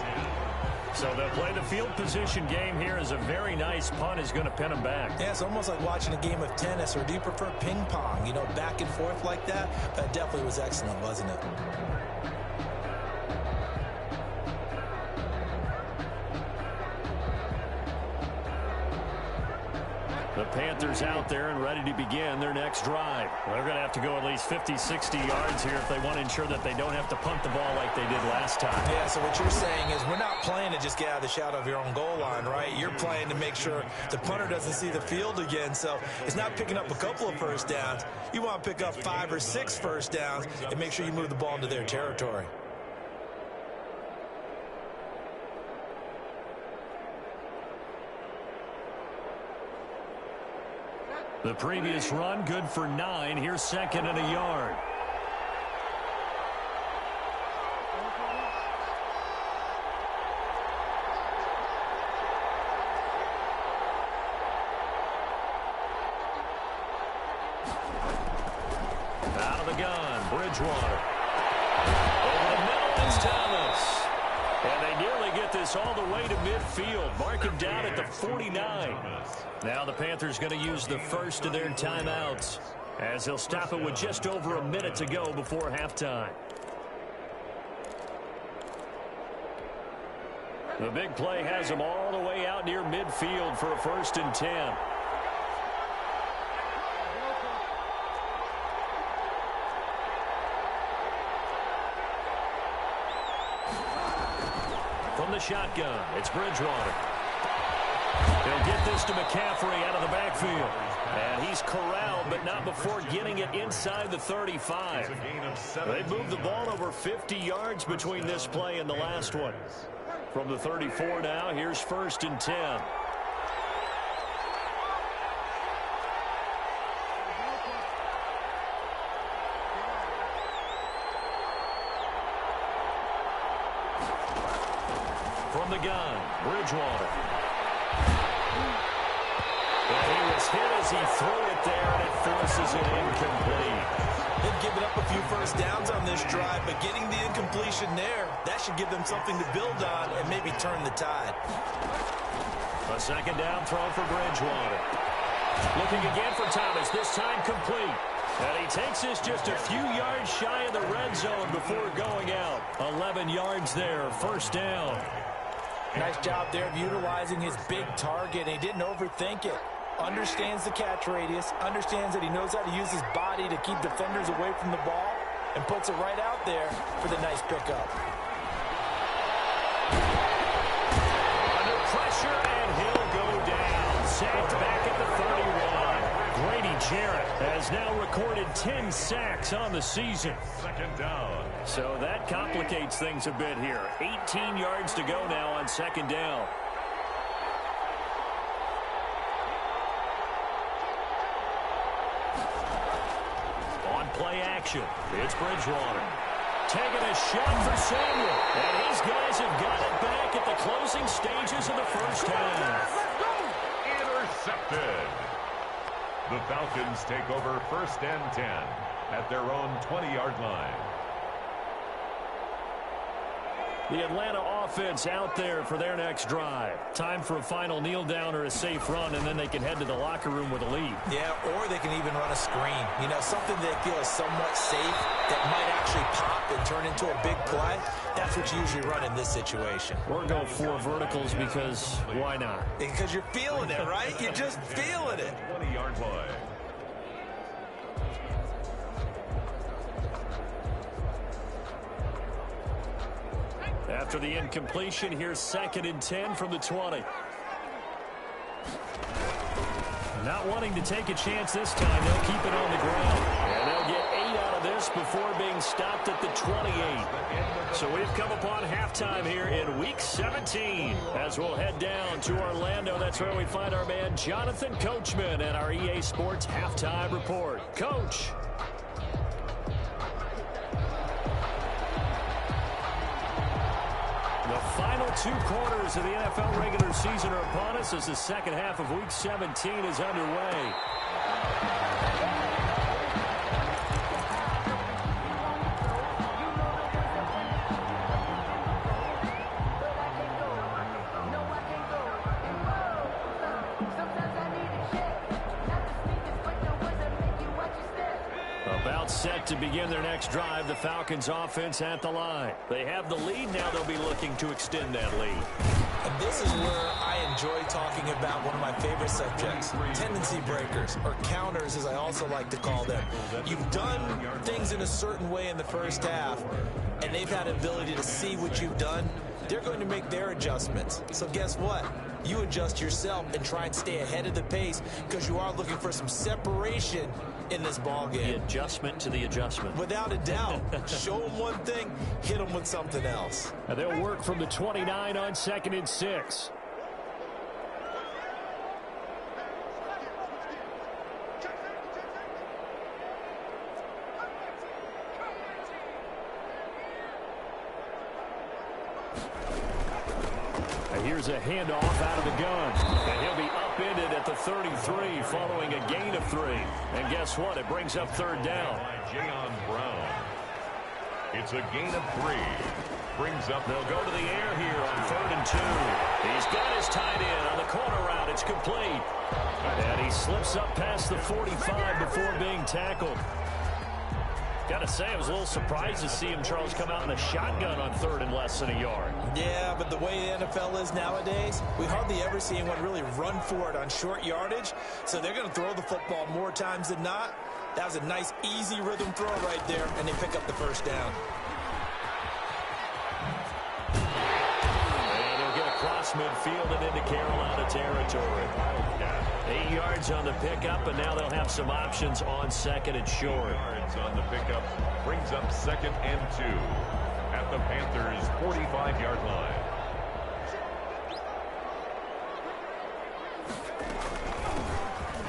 So they'll play the field position game here as a very nice punt is going to pin them back. Yeah, it's almost like watching a game of tennis, or do you prefer ping pong? You know, back and forth like that? That definitely was excellent, wasn't it? The Panthers out there and ready to begin their next drive. They're going to have to go at least 50, 60 yards here if they want to ensure that they don't have to punt the ball like they did last time. Yeah, so what you're saying is we're not playing to just get out of the shadow of your own goal line, right? You're playing to make sure the punter doesn't see the field again. So it's not picking up a couple of first downs. You want to pick up 5 or 6 first downs and make sure you move the ball into their territory. The previous run, good for 9. Here's 2nd and a yard. Out of the gun, Bridgewater. Over the middle is Thomas. And they nearly get this all the way to midfield. Mark him down at the 49. Now the Panthers going to use the first of their timeouts as they'll stop it with just over a minute to go before halftime. The big play has them all the way out near midfield for a 1st and 10. From the shotgun, it's Bridgewater. He'll get this to McCaffrey out of the backfield. And he's corralled, but not before getting it inside the 35. They've moved the ball over 50 yards between this play and the last one. From the 34 now, here's 1st and 10. From the gun, Bridgewater. And he was hit as he threw it there, and it forces it incomplete. They've given up a few first downs on this drive, but getting the incompletion there, that should give them something to build on and maybe turn the tide. A 2nd down throw for Bridgewater. Looking again for Thomas, this time complete. And he takes this just a few yards shy of the red zone before going out. 11 yards there, 1st down. Nice job there of utilizing his big target. He didn't overthink it. Understands the catch radius, understands that he knows how to use his body to keep defenders away from the ball, and puts it right out there for the nice pickup. Under pressure, and he'll go down. Sacked back at the 31. Grady Jarrett has now recorded 10 sacks on the season. 2nd down. So that complicates things a bit here. 18 yards to go now on 2nd down. On play action, it's Bridgewater. Taking a shot for Samuel. And his guys have got it back at the closing stages of the 1st half. Intercepted. The Falcons take over 1st and 10 at their own 20-yard line. The Atlanta offense out there for their next drive. Time for a final kneel down or a safe run, and then they can head to the locker room with a lead. Yeah, or they can even run a screen. You know, something they feel is somewhat safe that might actually pop and turn into a big play. That's what you usually run in this situation. Or go 4 verticals because why not? Because you're feeling it, right? You're just feeling it. 20-yard play. After the incompletion, here's 2nd and 10 from the 20. Not wanting to take a chance this time, they'll keep it on the ground. And they'll get 8 out of this before being stopped at the 28. So we've come upon halftime here in Week 17. As we'll head down to Orlando, that's where we find our man Jonathan Coachman and our EA Sports Halftime Report. Coach. The final 2 quarters of the NFL regular season are upon us as the 2nd half of Week 17 is underway. About set to begin their next drive, the Falcons offense at the line. They have the lead. Now they'll be looking to extend that lead. And this is where I enjoy talking about one of my favorite subjects, tendency breakers, or counters as I also like to call them. You've done things in a certain way in the first half, and they've had the ability to see what you've done. They're going to make their adjustments. So guess what? You adjust yourself and try and stay ahead of the pace because you are looking for some separation in this ball game. The adjustment to the adjustment. Without a doubt. Show them one thing, hit them with something else. And they'll work from the 29 on 2nd and 6. Here's a handoff out of the gun. And he'll be upended at the 33 following a gain of 3. And guess what? It brings up 3rd down. Jayon Brown. It's a gain of 3. Brings up. They'll go to the air here on 3rd and 2. He's got his tight end on the corner route. It's complete. And he slips up past the 45 before being tackled. Got to say, I was a little surprised to see him, Charles, come out in a shotgun on 3rd and less than a yard. Yeah, but the way the NFL is nowadays, we hardly ever see anyone really run for it on short yardage. So they're going to throw the football more times than not. That was a nice, easy rhythm throw right there, and they pick up the 1st down. And they'll get across midfield and into Carolina territory. 8 yards on the pickup, and now they'll have some options on 2nd and short. Yards on the pickup brings up 2nd and 2 at the Panthers' 45-yard line.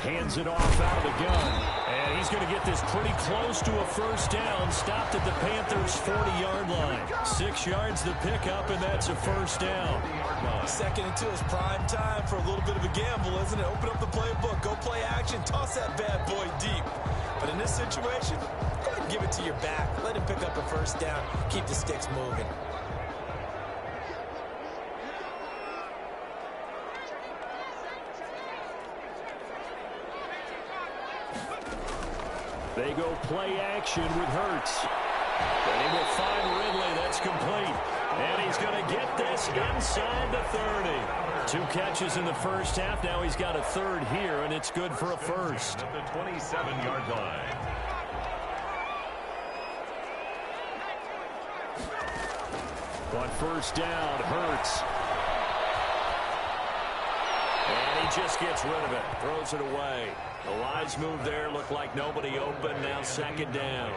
Hands it off out of the gun. And he's going to get this pretty close to a 1st down. Stopped at the Panthers' 40-yard line. 6 yards the pickup, and that's a 1st down. 2nd and 2 is prime time for a little bit of a gamble, isn't it? Open up the playbook, go play action, toss that bad boy deep. But in this situation, go ahead and give it to your back. Let him pick up a 1st down. Keep the sticks moving. They go play action with Hurts. And he will find Ridley. That's complete. And he's going to get this inside the 30. 2 catches in the first half. Now he's got a 3rd here, and it's good for a 1st. At the 27-yard line. On 1st down, Hurts. And he just gets rid of it. Throws it away. The wise move there. Looked like nobody open. Now 2nd down.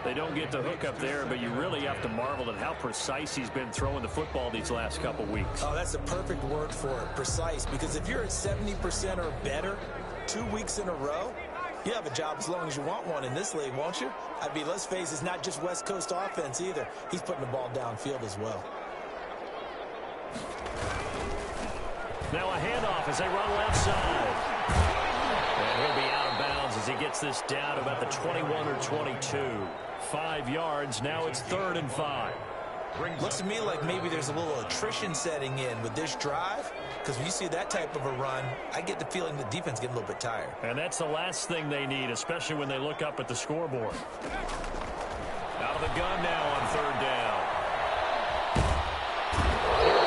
They don't get the hook up there, but you really have to marvel at how precise he's been throwing the football these last couple weeks. Oh, that's the perfect word for it, precise. Because if you're at 70% or better 2 weeks in a row, you have a job as long as you want one in this league, won't you? I mean, let's face it, it's not just West Coast offense either. He's putting the ball downfield as well. Now a handoff as they run left side. And he'll be out of bounds as he gets this down about the 21 or 22. 5 yards. Now it's 3rd and 5. Looks to me like maybe there's a little attrition setting in with this drive. Because when you see that type of a run, I get the feeling the defense getting a little bit tired. And that's the last thing they need, especially when they look up at the scoreboard. Out of the gun now on 3rd down.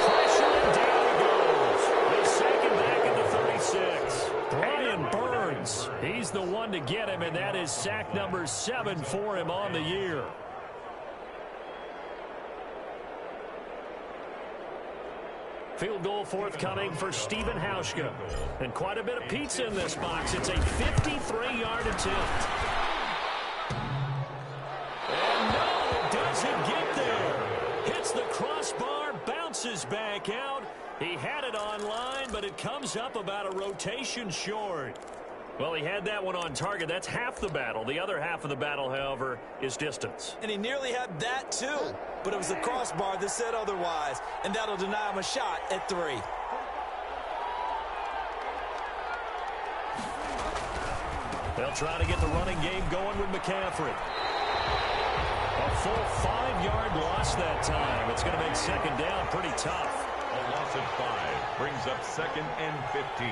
Pressure, and down he goes. They sack him back at the 36. Brian Burns, he's the one to get him, and that is sack number 7 for him on the year. Field goal forthcoming for Stephen Hauschka. And quite a bit of pizza in this box. It's a 53-yard attempt. And no, it doesn't get there. Hits the crossbar, bounces back out. He had it on line, but it comes up about a rotation short. Well, he had that one on target. That's half the battle. The other half of the battle, however, is distance. And he nearly had that, too. But it was the crossbar that said otherwise. And that'll deny him a shot at 3. They'll try to get the running game going with McCaffrey. A full 5-yard loss that time. It's going to make 2nd down pretty tough. A loss of 5 brings up 2nd and 15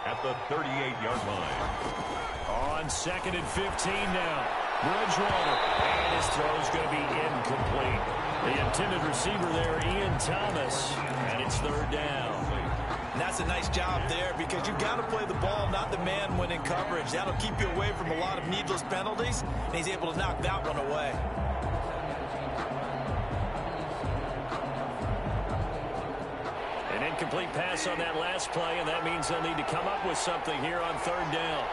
at the 38-yard line. On 2nd and 15 now. Bridgewater. And his throw's going to be incomplete. The intended receiver there, Ian Thomas. And it's third down. And that's a nice job there because you've got to play the ball, not the man when in coverage. That'll keep you away from a lot of needless penalties, and he's able to knock that one away. An incomplete pass on that last play, and that means they'll need to come up with something here on third down.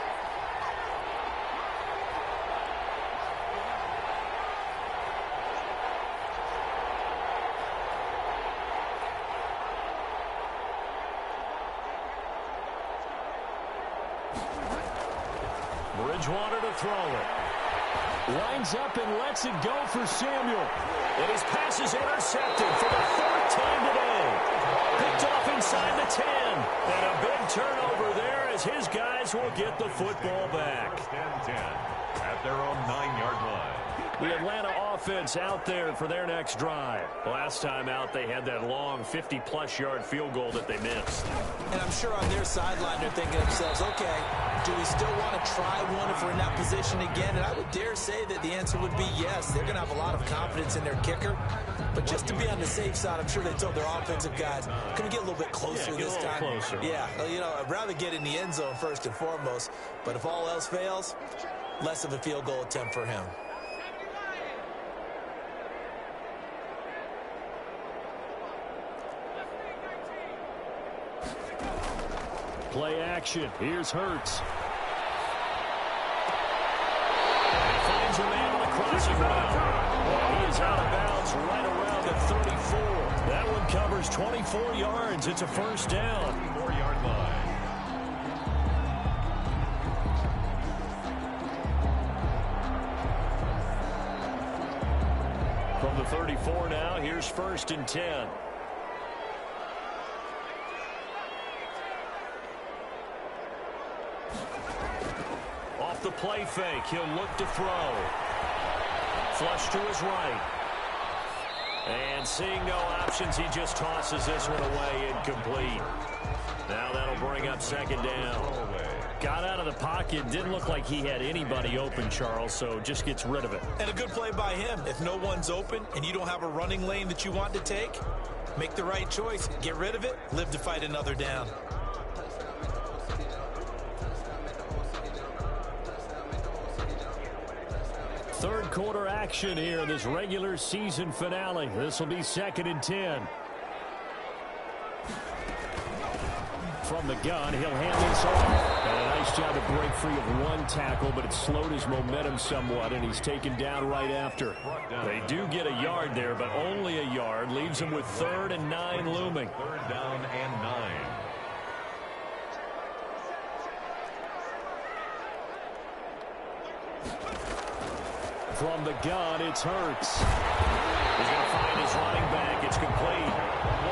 Bridgewater to throw it. Lines up and lets it go for Samuel. And his pass is intercepted for the fourth time today. Picked off inside the 10. And a big turnover there as his guys will get the football back. 10 at their own 9-yard line. The Atlanta offense out there for their next drive. Last time out, they had that long 50-plus yard field goal that they missed. And I'm sure on their sideline they're thinking to themselves, okay, do we still want to try one if we're in that position again? And I would dare say that the answer would be yes. They're going to have a lot of confidence in their kicker. But just to be on the safe side, I'm sure they told their offensive guys, can we get a little bit closer this time? Closer. Yeah, well, you know, I'd rather get in the end zone first and foremost. But if all else fails, less of a field goal attempt for him. Play action. Here's Hurts. And he finds a man on the crossing route. He is out of bounds right around the 34. That one covers 24 yards. It's a first down. 4-yard line. From the 34 now, here's first and 10. Off the play fake, he'll look to throw. Flush to his right. And seeing no options, he just tosses this one away, incomplete. Now that'll bring up second down. Got out of the pocket, didn't look like he had anybody open, Charles, so just gets rid of it. And a good play by him. If no one's open and you don't have a running lane that you want to take, make the right choice. Get rid of it, live to fight another down. Third quarter action here, this regular season finale. This will be second and 10. From the gun, he'll hand this off. And a nice job to break free of one tackle, but it slowed his momentum somewhat, and he's taken down right after. They do get a yard there, but only a yard. Leaves him with 3rd and 9 looming. 3rd down and 9. From the gun, it's Hurts. He's going to find his running back. It's complete.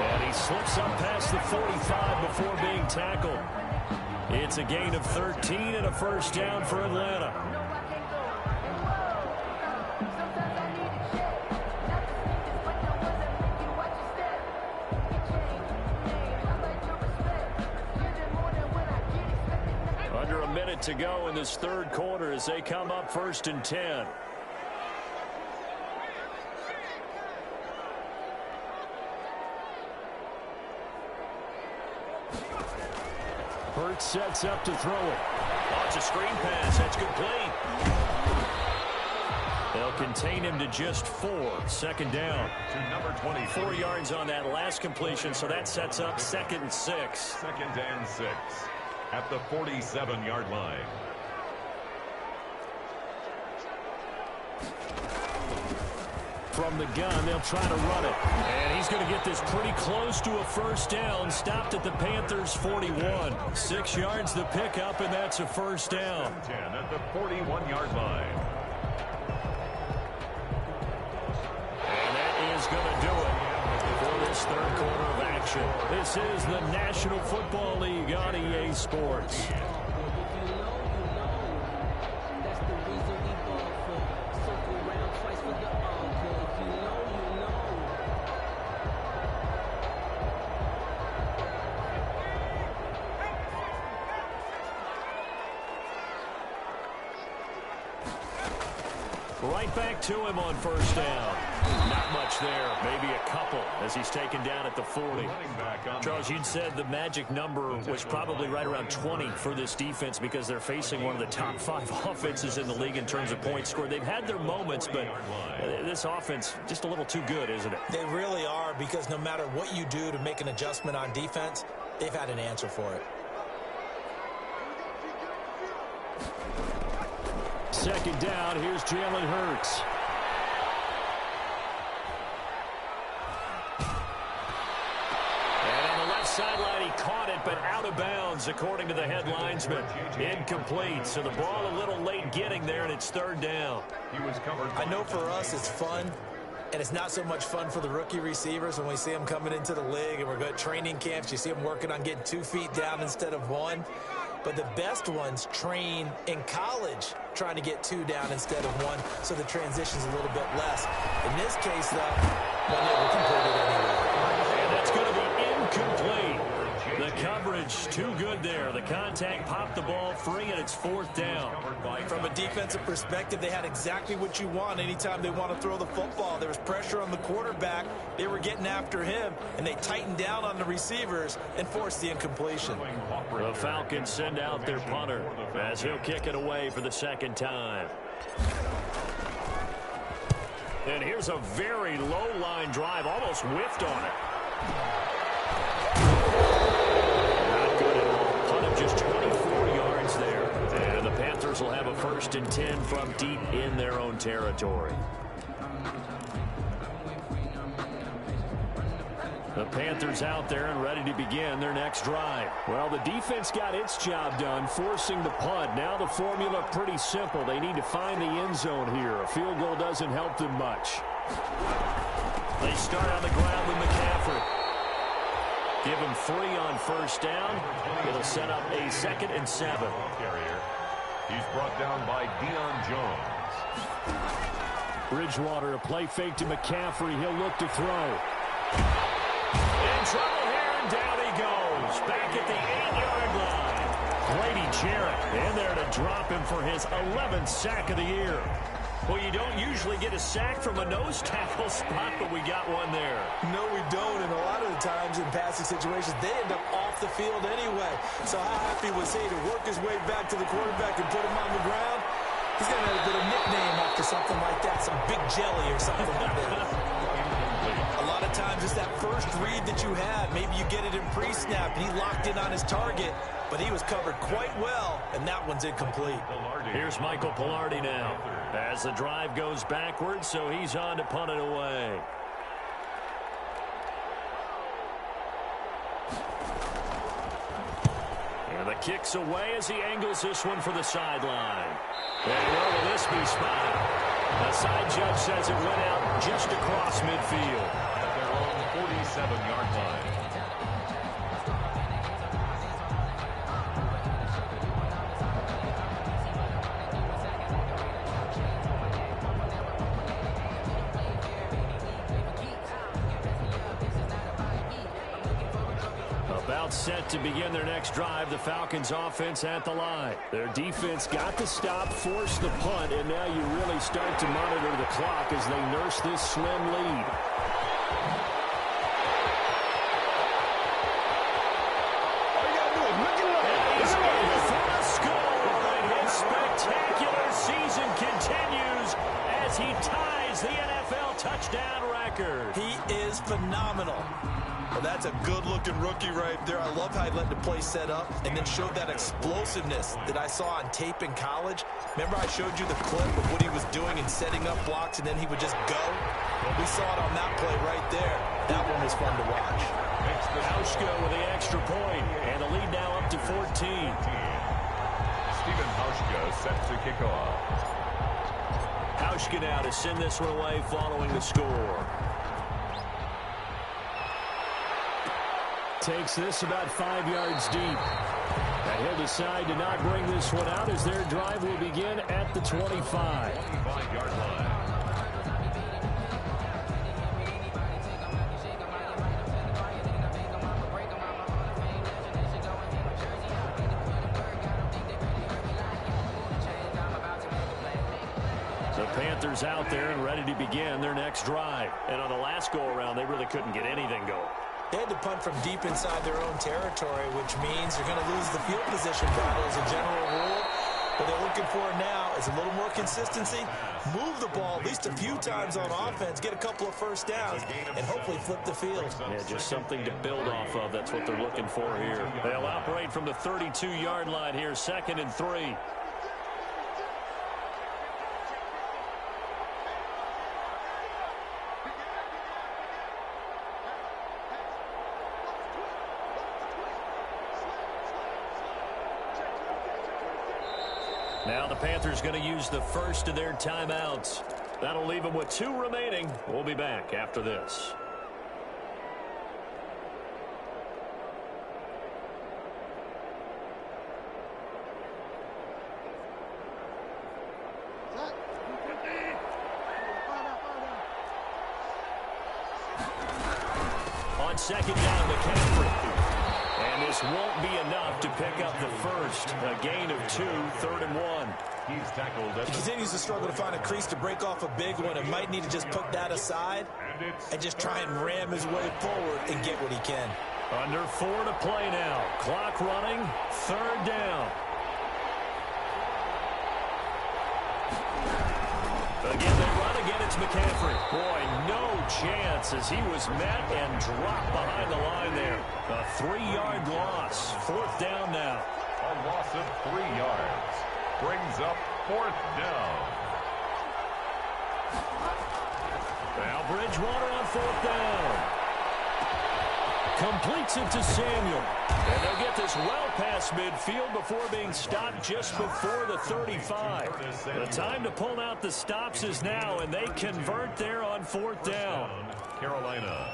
And he slips up past the 45 before being tackled. It's a gain of 13 and a first down for Atlanta. Under a minute to go in this third quarter as they come up 1st and 10. Hurts sets up to throw it. Oh, it's a screen pass. That's complete. They'll contain him to just 4. 2nd down. To number 24. 4 yards on that last completion, so that sets up 2nd and 6. 2nd and 6 at the 47-yard line. From the gun, they'll try to run it. And he's going to get this pretty close to a first down. Stopped at the Panthers' 41. 6 yards the pickup, and that's a first down. 10 at the 41-yard line. And that is going to do it for this third quarter of action. This is the National Football League on EA Sports. Right back to him on first down. Not much there. Maybe a couple as he's taken down at the 40. Charles, you'd said the magic number was probably right around 20 for this defense because they're facing one of the top 5 offenses in the league in terms of points scored. They've had their moments, but this offense just a little too good, isn't it? They really are, because no matter what you do to make an adjustment on defense, they've had an answer for it. Second down, here's Jalen Hurts. And on the left sideline, he caught it, but out of bounds, according to the headlinesman. Incomplete, so the ball a little late getting there, and it's third down. I know for us it's fun, and it's not so much fun for the rookie receivers when we see them coming into the league, and we're going to training camps. You see them working on getting 2 feet down instead of 1. But the best ones train in college trying to get 2 down instead of 1, so the transition's a little bit less. In this case, though, they'll never complete it anyway. And that's going to be incomplete. The coverage too good there. The contact popped the ball free, and it's fourth down. From a defensive perspective, they had exactly what you want anytime they want to throw the football. There was pressure on the quarterback. They were getting after him, and they tightened down on the receivers and forced the incompletion. The Falcons send out their punter as he'll kick it away for the second time. And here's a very low-line drive, almost whiffed on it. Not good at all. Punt of just 24 yards there. And the Panthers will have a 1st and 10 from deep in their own territory. The Panthers out there and ready to begin their next drive. Well, the defense got its job done, forcing the punt. Now the formula pretty simple. They need to find the end zone here. A field goal doesn't help them much. They start on the ground with McCaffrey. Give him 3 on first down. It'll set up a 2nd and 7. He's brought down by Deion Jones. Bridgewater, a play fake to McCaffrey. He'll look to throw. In trouble here, and down he goes. Back at the 8-yard line. Grady Jarrett in there to drop him for his 11th sack of the year. Well, you don't usually get a sack from a nose tackle spot, but we got one there. No, we don't, and a lot of the times in passing situations, they end up off the field anyway. So how happy was he to work his way back to the quarterback and put him on the ground? He's going to have a bit of nickname after something like that, some big jelly or something like that. A lot of times it's that first read that you have. Maybe you get it in pre-snap, and he locked in on his target, but he was covered quite well, and that one's incomplete. Here's Michael Pilardi now as the drive goes backwards, so he's on to punt it away. And the kick's away as he angles this one for the sideline. And where will this be spotted? The side judge says it went out just across midfield. At their own 47-yard line. About set to begin their next drive, the Falcons offense at the line. Their defense got to stop, force the punt, and now you really start to monitor the clock as they nurse this slim lead. All you got to do is look it up. He's in for the score, and his spectacular season continues as he ties the NFL touchdown record. He is phenomenal. Well, that's a good-looking rookie right there. I love how he let the play set up and then showed that explosiveness that I saw on tape in college. Remember I showed you the clip of what he was doing and setting up blocks, and then he would just go? Well, we saw it on that play right there. That one was fun to watch. Hauschka with the extra point, and the lead now up to 14. Stephen Hauschka set to kick off. Hauschka now to send this one away following the score. Takes this about 5 yards deep. And he'll decide to not bring this one out as their drive will begin at the 25. 25-yard line. Panthers out there and ready to begin their next drive. And on the last go-around, they really couldn't get anything going. They had to punt from deep inside their own territory, which means they're going to lose the field position battle as a general rule. What they're looking for now is a little more consistency, move the ball at least a few times on offense, get a couple of first downs, and hopefully flip the field. Yeah, just something to build off of. That's what they're looking for here. They'll operate from the 32-yard line here, 2nd and 3. Now the Panthers going to use the first of their timeouts. That'll leave them with 2 remaining. We'll be back after this. On 2nd down, McCaffrey. And this won't be enough to pick up the first. A gain of 2, 3rd and 1. He's tackled. He continues to struggle to find a crease to break off a big one and might need to just put that aside and just try and ram his way forward and get what he can. Under 4 to play now. Clock running. 3rd down. Again, they run again. It's McCaffrey. Boy, no chance as he was met and dropped behind the line there. A 3-yard loss. 4th down now. A loss of 3 yards. Brings up 4th down. Now Bridgewater on 4th down. Completes it to Samuel. And they'll get this well past midfield before being stopped just before the 35. The time to pull out the stops is now, and they convert there on 4th down. Carolina.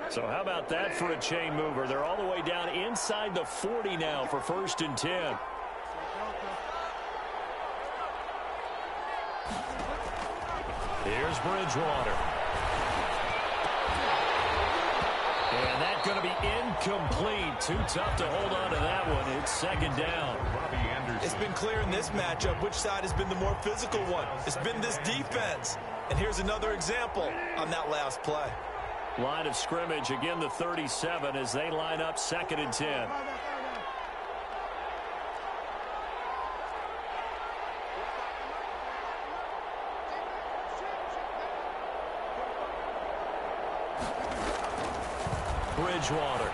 So how about that for a chain mover? They're all the way down inside the 40 now for 1st and 10. Here's Bridgewater. And that's going to be incomplete. Too tough to hold on to that one. It's 2nd down. It's been clear in this matchup which side has been the more physical one. It's been this defense. And here's another example on that last play. Line of scrimmage, again the 37 as they line up 2nd and 10. Bridgewater.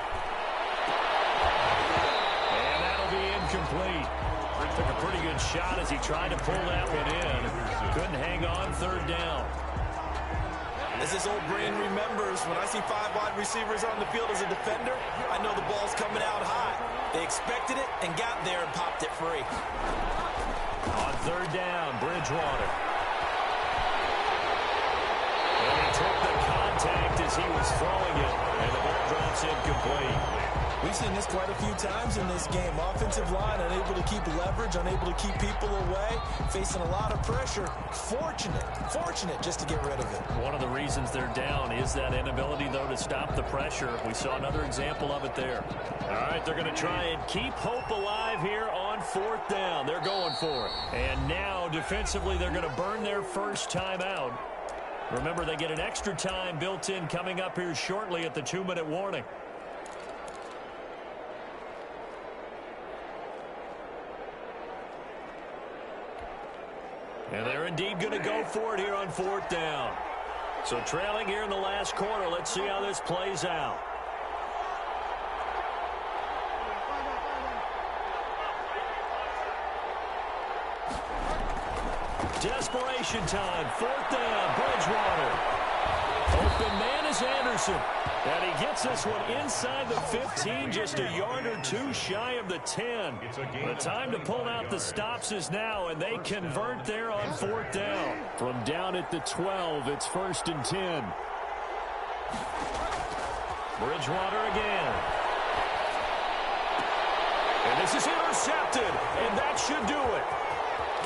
And that'll be incomplete. Took a pretty good shot as he tried to pull that one in. Couldn't hang on. 3rd down. As this old brain remembers, when I see 5 wide receivers on the field as a defender, I know the ball's coming out high. They expected it and got there and popped it free. On 3rd down, Bridgewater. And he took the contact as he was throwing it, and the ball drops incomplete. We've seen this quite a few times in this game. Offensive line unable to keep leverage, unable to keep people away, facing a lot of pressure. Fortunate just to get rid of it. One of the reasons they're down is that inability, though, to stop the pressure. We saw another example of it there. All right, they're going to try and keep hope alive here on 4th down. They're going for it. And now, defensively, they're going to burn their first timeout. Remember, they get an extra time built in coming up here shortly at the 2-minute warning. And they're indeed going to go for it here on 4th down. So trailing here in the last quarter. Let's see how this plays out. Desperation time. 4th down. Bridgewater. Open man is Anderson. And he gets this one inside the 15, just a yard or 2 shy of the 10. The time to pull out the stops is now, and they convert there on 4th down. From down at the 12, it's 1st and 10. Bridgewater again. And this is intercepted, and that should do it.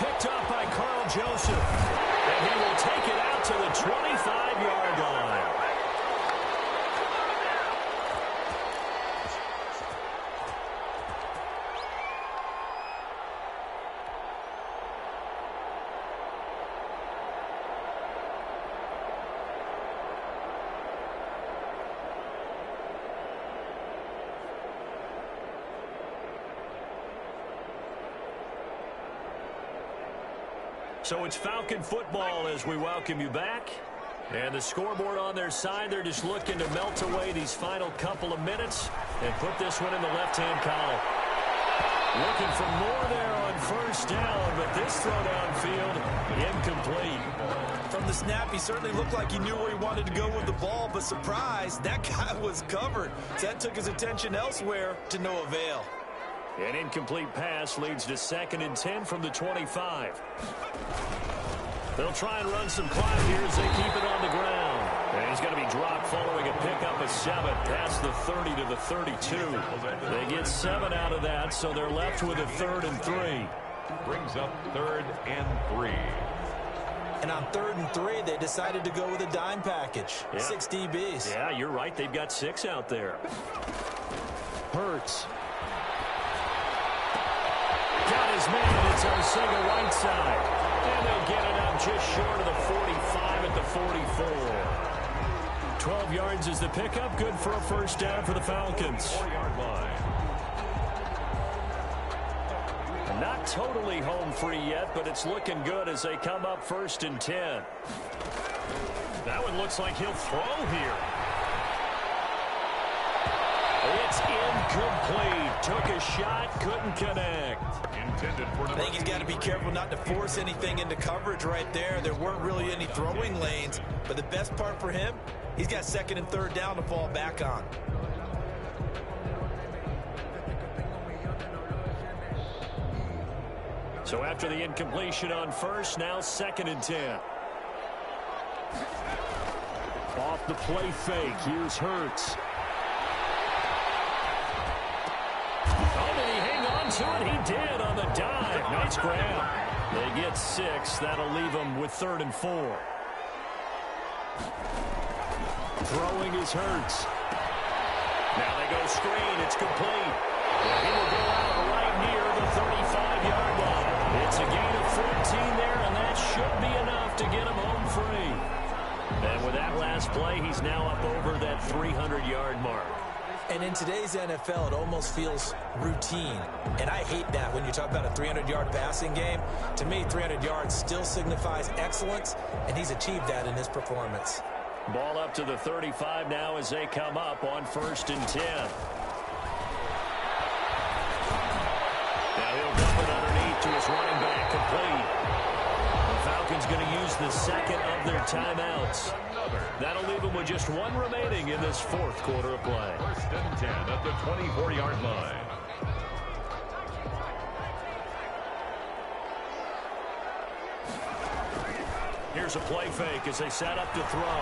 Picked up by Carl Joseph. And he will take it out to the 25-yard line. So it's Falcon football as we welcome you back. And the scoreboard on their side, they're just looking to melt away these final couple of minutes and put this one in the left-hand column. Looking for more there on first down, but this throw downfield incomplete. From the snap, he certainly looked like he knew where he wanted to go with the ball, but surprise, that guy was covered. So that took his attention elsewhere to no avail. An incomplete pass leads to 2nd and 10 from the 25. They'll try and run some clock here as they keep it on the ground. And he's going to be dropped following a pickup of 7 past the 30 to the 32. They get 7 out of that, so they're left with a 3rd and 3. Brings up 3rd and 3. And on 3rd and 3, they decided to go with a dime package. Yeah. 6 DBs. Yeah, you're right. They've got 6 out there. Hurts. Got his man. It's Arcega right side. And they'll get it up just short of the 45 at the 44. 12 yards is the pickup. Good for a first down for the Falcons. 4-yard line. Not totally home free yet, but it's looking good as they come up 1st and 10. That one looks like he'll throw here. It's incomplete. Took a shot, couldn't connect. Intended for I think he's got to be careful not to force anything into coverage right there. There weren't really any throwing lanes, but the best part for him, he's got 2nd and 3rd down to fall back on. So after the incompletion on 1st, now 2nd and 10. Off the play fake, here's Hurts. Oh, did he hang on to it? He did on the dive. Nice grab. They get 6. That'll leave them with 3rd and 4. Throwing is Hurts. Now they go screen. It's complete. He will go out right near the 35-yard line. It's a gain of 14 there, and that should be enough to get him home free. And with that last play, he's now up over that 300-yard mark. And in today's NFL, it almost feels routine. And I hate that when you talk about a 300-yard passing game. To me, 300 yards still signifies excellence, and he's achieved that in his performance. Ball up to the 35 now as they come up on 1st and 10. Now he'll dump it underneath to his running back, complete. The Falcons going to use the 2nd of their timeouts. That'll leave them with just 1 remaining in this 4th quarter of play. 1st and 10 at the 24-yard line. Here's a play fake as they set up to throw.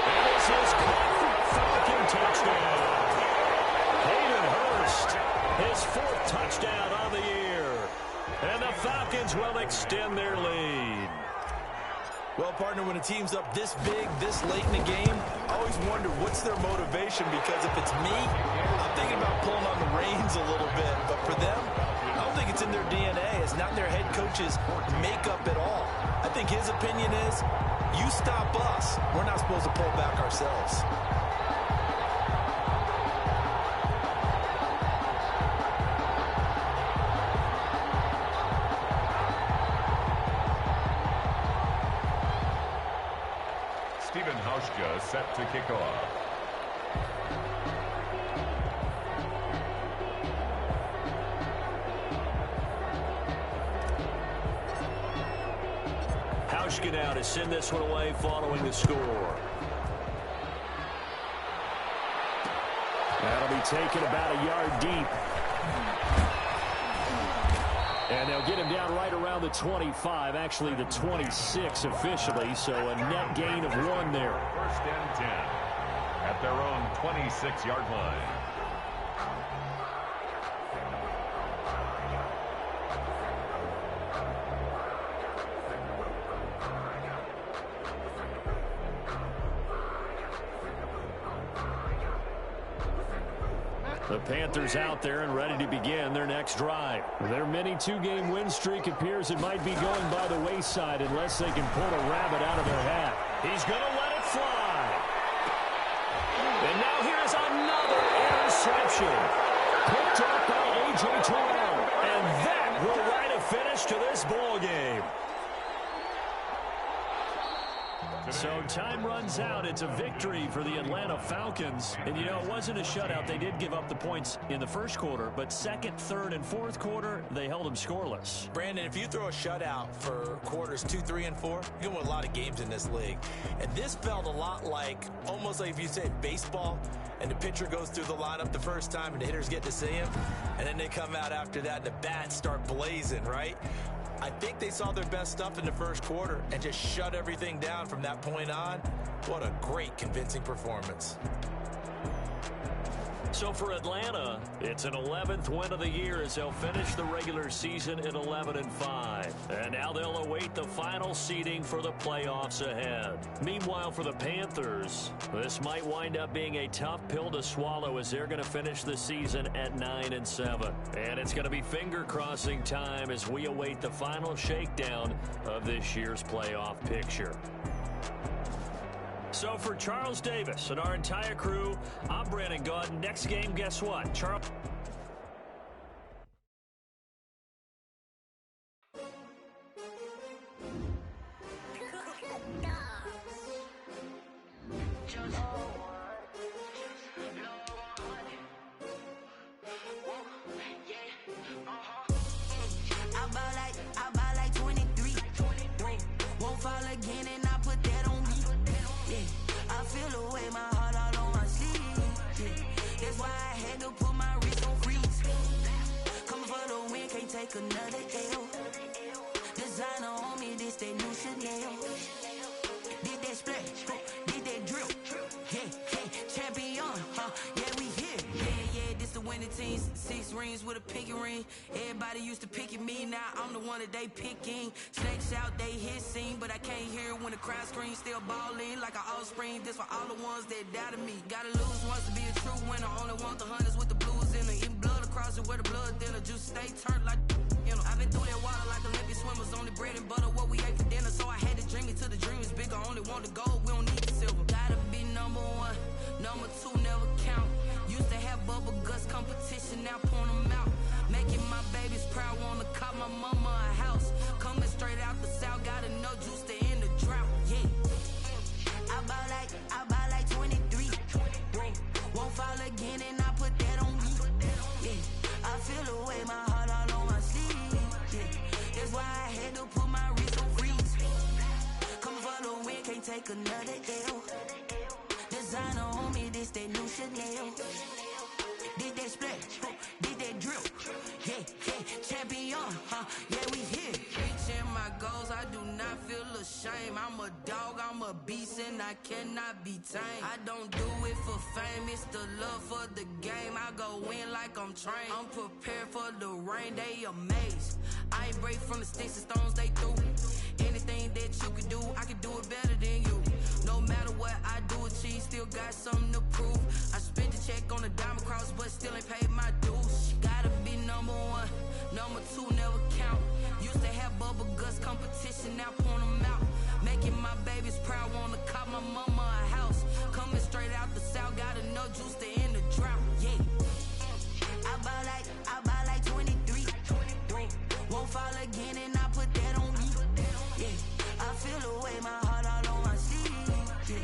And this is caught. Falcon touchdown. Hayden Hurst, his 4th touchdown on the year. And the Falcons will extend their lead. Well, partner, when a team's up this big, this late in the game, I always wonder what's their motivation, because if it's me, I'm thinking about pulling on the reins a little bit. But for them, I don't think it's in their DNA. It's not in their head coach's makeup at all. I think his opinion is, you stop us, we're not supposed to pull back ourselves. Set to kick off. Hauschka now to send this one away following the score. That'll be taken about a yard deep. And they'll get him down right around the 25, actually the 26 officially, so a net gain of 1 there. 1st and 10 at their own 26-yard line. The Panthers out there and ready to begin their next drive. Their mini 2-game win streak appears it might be going by the wayside unless they can pull a rabbit out of their hat. He's going to let it fly. And now here's another interception. Picked up by A.J. Terrell. And that will write a finish finish to this ball game. So time runs out. It's a victory for the Atlanta Falcons. And, you know, it wasn't a shutout. They did give up the points in the first quarter, but second, third, and fourth quarter, they held them scoreless. Brandon, if you throw a shutout for quarters 2, 3, and 4, you can win a lot of games in this league. And this felt a lot like, almost like if you said baseball, and the pitcher goes through the lineup the first time and the hitters get to see him, and then they come out after that and the bats start blazing, right? I think they saw their best stuff in the first quarter and just shut everything down from that point on. What a great, convincing performance. So for Atlanta, it's an 11th win of the year as they'll finish the regular season at 11-5. And now they'll await the final seeding for the playoffs ahead. Meanwhile, for the Panthers, this might wind up being a tough pill to swallow as they're going to finish the season at 9-7. And it's going to be finger-crossing time as we await the final shakedown of this year's playoff picture. So for Charles Davis and our entire crew, I'm Brandon Gaudin. Next game, guess what? Charles. I buy like 23. Won't fall again and I put that on me. I feel the way my heart all on my sleeve. That's why I had to put my wrist on freeze. Coming for the win, can't take another L. Designer on me, this that new Chanel. Did that splash, did that drill. Champion, yeah, we here. Yeah, this the winning team. 6 rings with a pinky ring. Everybody used to pick at me, now I'm the one that they picking. Snakes out, they hissing, but I can't hear it when the crowd screams. Still balling like an offspring. This for all the ones that doubted me. Gotta lose once to be a true winner. Only want the hunters with the blues in it. Eating blood across it where the blood thinner. Juice stay turned like, you know. I've been through that water like Olympic swimmers. Only bread and butter, what we ate for dinner. So I had to dream it till the dream is bigger. Only want the gold, we don't need the silver. Gotta be number 1, number 2 never count. Used to have bubble guts competition, now point them out. Making my babies proud, wanna call my mama a house. Coming straight out the south, gotta know juice to end the drought, yeah. I buy like 23. Won't fall again and I put that on me, yeah. I feel the way my heart all on my sleeve, yeah. That's why I had to put my wrist on freeze. Coming for the win, can't take another L. Designer on me, this that new Chanel. Did that splash, did that drill. Champion, yeah, we here. Reaching my goals, I do not feel ashamed. I'm a dog, I'm a beast, and I cannot be tamed. I don't do it for fame, it's the love for the game. I go in like I'm trained. I'm prepared for the rain, they amazed. I ain't break from the sticks and stones they threw. Anything that you can do, I can do it better than you. No matter what I do, achieve, still got something to prove. I spent the check on the diamond cross, but still ain't paid my dues. Gotta be number 1, number 2 never count. Used to have bubble guts competition, now point them out. Making my babies proud, wanna call my mama a house. Coming straight out the south, gotta know juice to end the drought, yeah. I buy like 23. Won't fall again and I put that on me, yeah. I feel the way my heart all on my sleeve, yeah.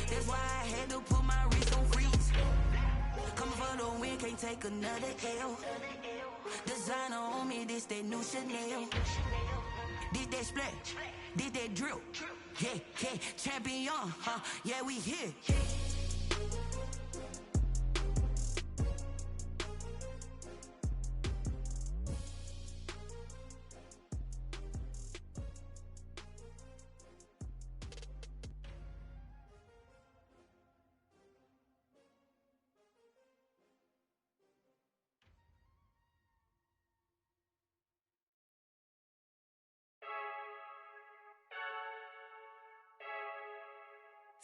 That's why I had to put my wrist on freeze. Coming for the win, can't take another L. Designer on me, this that new Chanel. Did that splash, did that drill, yeah. Champion, yeah, we here.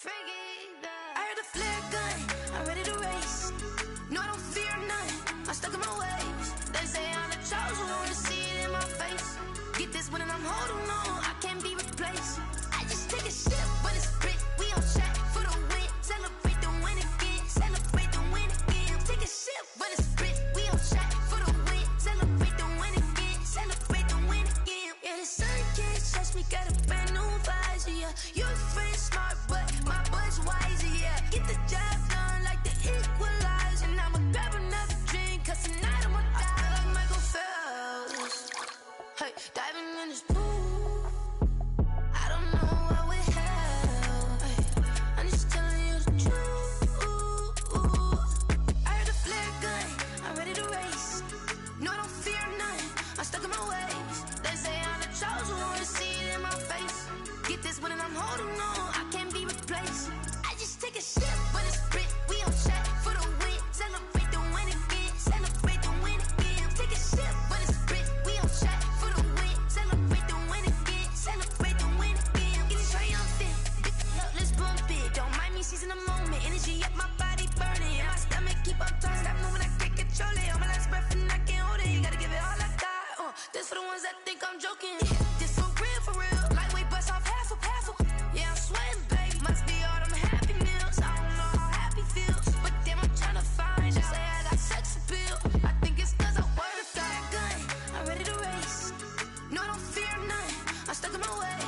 I heard the flare gun, I'm ready to race. No, I don't fear none, I'm stuck in my ways. They say I'm the chosen one, to see it in my face. Get this one and I'm holding on, I can't be replaced. I just take a sip, but it's spit. We on track for the win. Celebrate the win again, celebrate the win again. Take a sip, but it's spit. We on track for the win. Celebrate the win again, celebrate the win again. yeah. You friend smart, but my butt's wiser, yeah. Get the job done like the equalizer. And I'ma grab another drink, cause tonight I'ma die like Michael Phelps. Hey, diving in this pool, I don't know what would help. Hey, I'm just telling you the truth. I heard a flare gun, I'm ready to race. No, I don't fear none, I'm stuck in my ways. They say I'm the chosen one, see it in my face. Get this one and I'm holding on, I can't be replaced. I just take a sip, but it's Brit, we on track for the win. Celebrate the win again, celebrate the win again. Take a sip, but it's Brit, we on track for the win. Celebrate the win again, celebrate the win again. Get it triumphant, look, let's bump it. Don't mind me seizing the moment, energy up my body burning. And my stomach keep on turning, stop moving, I can't control it. On my last breath and I can't hold it, you gotta give it all I got. This for the ones that think I'm joking. This for real, lightweight bust off half a. Yeah, I'm sweating, babe, must be all them happy meals. I don't know how happy feels, but damn, I'm tryna find you. Say I got sex appeal, I think it's cause I work. Got a gun, I'm ready to race. No, I don't fear none, I'm stuck in my way.